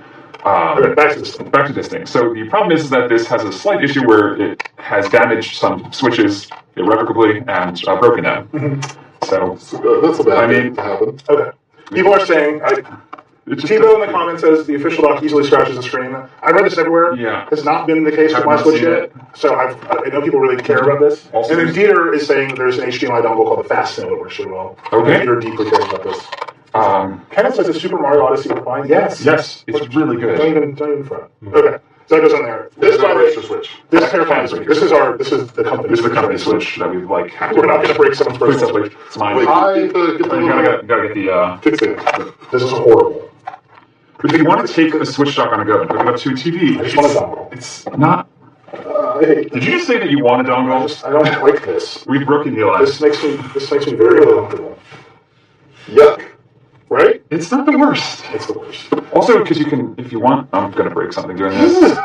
[SPEAKER 1] Okay, back to this thing.
[SPEAKER 7] Back to this thing. So the problem is that this has a slight issue where it has damaged some switches irrevocably and broken them. So
[SPEAKER 2] That's a bad
[SPEAKER 7] I
[SPEAKER 2] thing
[SPEAKER 7] mean-
[SPEAKER 2] to happen.
[SPEAKER 1] Okay. People are saying,
[SPEAKER 7] it's just
[SPEAKER 1] Tebow in the comments says the official dock easily scratches the screen. I read this everywhere.
[SPEAKER 7] Yeah.
[SPEAKER 1] Has not been the case with
[SPEAKER 7] Have
[SPEAKER 1] my
[SPEAKER 7] not
[SPEAKER 1] Switch
[SPEAKER 7] seen
[SPEAKER 1] yet.
[SPEAKER 7] it.
[SPEAKER 1] So I know people really care about this.
[SPEAKER 7] Also,
[SPEAKER 1] and then Dieter is saying that there's an HDMI dongle called the Fast that works really well.
[SPEAKER 7] Okay.
[SPEAKER 1] Dieter deeply cares about this.
[SPEAKER 7] um,
[SPEAKER 1] Kenneth says, is Super Mario Odyssey fine? Yes.
[SPEAKER 7] yes, it's really good.
[SPEAKER 1] Don't even front. Okay. So that goes on there. This, by the way,
[SPEAKER 2] Switch.
[SPEAKER 1] this terrifies me. This is the company.
[SPEAKER 7] This is the company Switch that we've like hacked.
[SPEAKER 1] We're not going to break someone's
[SPEAKER 7] Please
[SPEAKER 1] personal
[SPEAKER 7] don't
[SPEAKER 1] Switch.
[SPEAKER 7] It's mine.
[SPEAKER 2] Wait, get the
[SPEAKER 7] You gotta get the.
[SPEAKER 2] kickstand.
[SPEAKER 1] This is horrible.
[SPEAKER 7] But if you want to take a Switch dock on a go and hook it up to a TV,
[SPEAKER 1] I just want a dongle.
[SPEAKER 7] it's not. Did you just say that you want a dongle?
[SPEAKER 1] I don't like this.
[SPEAKER 7] We've broken the
[SPEAKER 1] This
[SPEAKER 7] alliance.
[SPEAKER 1] makes me very uncomfortable.
[SPEAKER 2] Yuck.
[SPEAKER 1] Right?
[SPEAKER 7] It's not the worst.
[SPEAKER 1] It's the worst.
[SPEAKER 7] Also, because you can, if you want, I'm gonna break something doing this.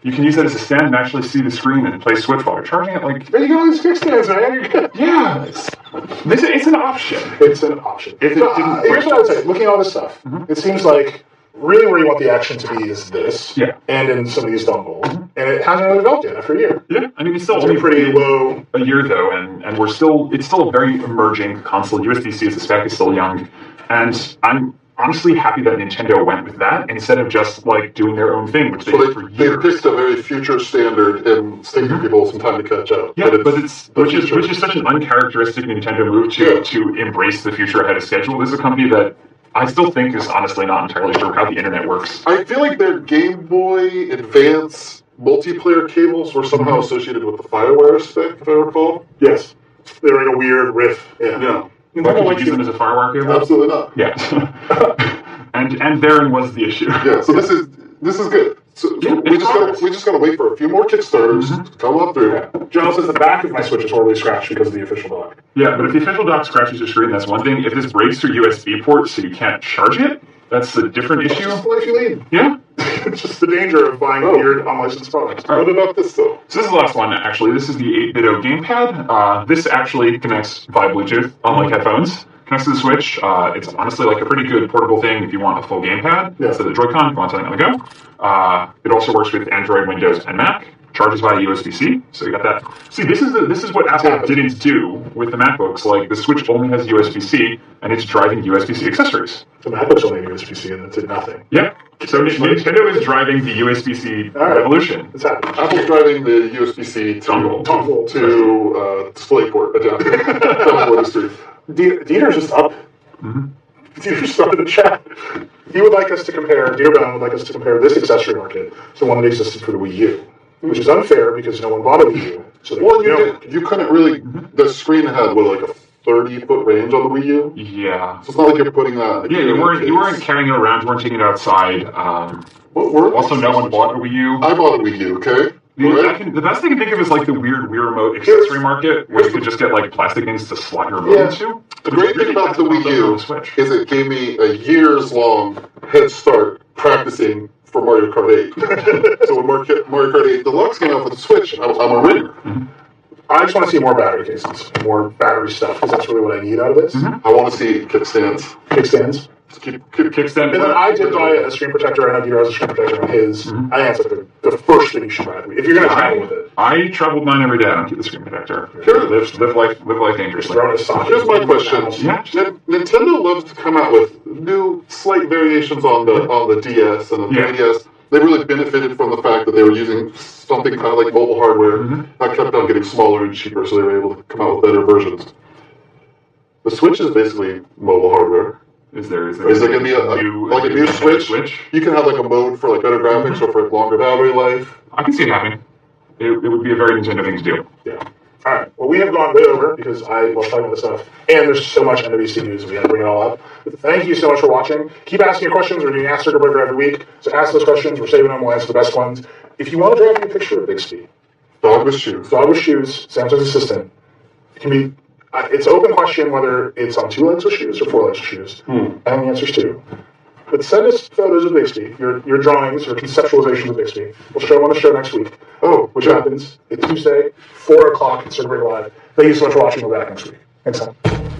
[SPEAKER 7] You can use that as a stand and actually see the screen and play Switch while you're charging it. Like,
[SPEAKER 1] There you go, all these kickstands, man. You're good.
[SPEAKER 7] yeah, it's an option.
[SPEAKER 1] It's an option.
[SPEAKER 7] If it
[SPEAKER 1] So,
[SPEAKER 7] didn't
[SPEAKER 1] here's
[SPEAKER 7] break-
[SPEAKER 1] what I would say. Looking at all this stuff, it seems like really where you want the action to be is this.
[SPEAKER 7] Yeah.
[SPEAKER 1] And in some of these dongles. And it hasn't really developed yet after a year.
[SPEAKER 7] Yeah, I mean, it's still
[SPEAKER 1] It's
[SPEAKER 7] only
[SPEAKER 1] been pretty low.
[SPEAKER 7] a year though, and it's still a very emerging console. USB-C as a spec is still young, and I'm honestly happy that Nintendo went with that instead of just like doing their own thing, which they
[SPEAKER 2] So
[SPEAKER 7] did for
[SPEAKER 2] they
[SPEAKER 7] years.
[SPEAKER 2] picked a very future standard and it's taking people some time to catch up.
[SPEAKER 7] Yeah, but it's
[SPEAKER 2] the
[SPEAKER 7] which
[SPEAKER 2] future.
[SPEAKER 7] is such an uncharacteristic Nintendo move
[SPEAKER 2] Yeah.
[SPEAKER 7] to embrace the future ahead of schedule. This is a company that I still think is honestly not entirely sure how the internet works.
[SPEAKER 2] I feel like their Game Boy Advance multiplayer cables were somehow associated with the FireWire stick, if I recall.
[SPEAKER 1] Yes. They're like a weird riff.
[SPEAKER 2] Yeah.
[SPEAKER 7] Why could you use them as a FireWire cable?
[SPEAKER 2] Absolutely not.
[SPEAKER 7] Yeah. and therein was the issue.
[SPEAKER 2] Yeah, so this is good. So
[SPEAKER 7] Yeah,
[SPEAKER 2] we
[SPEAKER 7] it's
[SPEAKER 2] just gotta wait for a few more Kickstarters to come up through.
[SPEAKER 1] John says the back of my Switch is horribly scratched because of the official dock.
[SPEAKER 7] Yeah, but if the official dock scratches your screen, that's one thing. If this breaks through USB port so you can't charge it, that's a different
[SPEAKER 1] It's
[SPEAKER 7] issue.
[SPEAKER 1] just the life you lead.
[SPEAKER 7] Yeah.
[SPEAKER 1] It's just the danger of buying weird unlicensed products.
[SPEAKER 2] What about this though?
[SPEAKER 7] So this is the last one, actually. This is the 8BitO gamepad. This actually connects via Bluetooth, unlike headphones. Connects to the Switch. It's honestly like a pretty good portable thing if you want a full gamepad.
[SPEAKER 1] Yeah.
[SPEAKER 7] So the Joy-Con, if you want something on the go. It also works with Android, Windows, and Mac. Charges via USB-C, so you got that. See, this is what Apple didn't do with the MacBooks. Like the Switch only has USB-C, and it's driving USB-C accessories.
[SPEAKER 1] The MacBook's only USB-C and it did nothing.
[SPEAKER 7] Yeah. So Nintendo is driving the USB-C
[SPEAKER 1] All right.
[SPEAKER 7] revolution.
[SPEAKER 1] It's happening.
[SPEAKER 2] Apple's driving the USB-C
[SPEAKER 7] Dongle.
[SPEAKER 2] to DisplayPort adapter down the street.
[SPEAKER 1] Dieter's just up. Dieter's just up in the chat. He would like us to compare, Dieter Brown would like us to compare this accessory market to one that existed for the Wii U, which is unfair because no one bought a Wii U. So they
[SPEAKER 2] Well,
[SPEAKER 1] know.
[SPEAKER 2] you couldn't really. The screen had like a 30-foot range on the Wii U.
[SPEAKER 7] Yeah.
[SPEAKER 2] So it's not like you're putting that.
[SPEAKER 7] Yeah, you weren't carrying it around, you weren't taking it outside. Also, no one bought a Wii U.
[SPEAKER 2] I bought a Wii U. Okay.
[SPEAKER 7] The best thing I can think of is like the weird Wii Remote accessory market, where you could just get like plastic things to slot your remote into.
[SPEAKER 2] The great thing about the Wii U
[SPEAKER 7] Switch.
[SPEAKER 2] is it gave me a years-long head start practicing for Mario Kart 8. So when Mario Kart 8 Deluxe came out for the Switch, I'm a winner.
[SPEAKER 1] I just want to see more battery cases, more battery stuff, because that's really what I need out of this.
[SPEAKER 2] I want to see kickstands.
[SPEAKER 1] Kickstands.
[SPEAKER 2] Keep
[SPEAKER 7] Kickstand.
[SPEAKER 1] And then I did buy a screen protector. I know Dieter has a screen protector on his. I think that's like the first thing you should buy if you're going to travel with it.
[SPEAKER 7] I traveled mine every day. I don't keep the screen protector.
[SPEAKER 2] Sure.
[SPEAKER 7] Live life dangerously.
[SPEAKER 1] Throw in a socket.
[SPEAKER 2] Here's my question.
[SPEAKER 7] Yeah.
[SPEAKER 2] Nintendo loves to come out with new slight variations on the DS and the 3DS. They really benefited from the fact that they were using something kind of like mobile hardware that kept on getting smaller and cheaper, so they were able to come out with better versions. The Switch is basically mobile hardware.
[SPEAKER 7] Is there
[SPEAKER 2] Is there going to be a new Switch? You can have like a mode for like better graphics or for longer battery life.
[SPEAKER 7] I can see it happening. It would be a very Nintendo thing to do.
[SPEAKER 1] Yeah. Well, we have gone way over because I love talking about this stuff, and there's so much NWC news, we have to bring it all up. But thank you so much for watching. Keep asking your questions. We're doing Ask Circuit Breaker every week, so ask those questions. We're saving them. We'll answer the best ones. If you want to drag me a picture of Bixby,
[SPEAKER 2] Dog with shoes.
[SPEAKER 1] dog with shoes, Samsung's assistant, it can be. It's an open question whether it's on 2 legs with shoes or 4 legs with shoes. And the answer's 2. But send us photos of Bixby, your drawings, your conceptualizations of Bixby. We'll show them on the show next week. Which happens. It's Tuesday, 4 o'clock at Circuit Breaker Live. Thank you so much for watching. We'll be back next week. Thanks, Sam.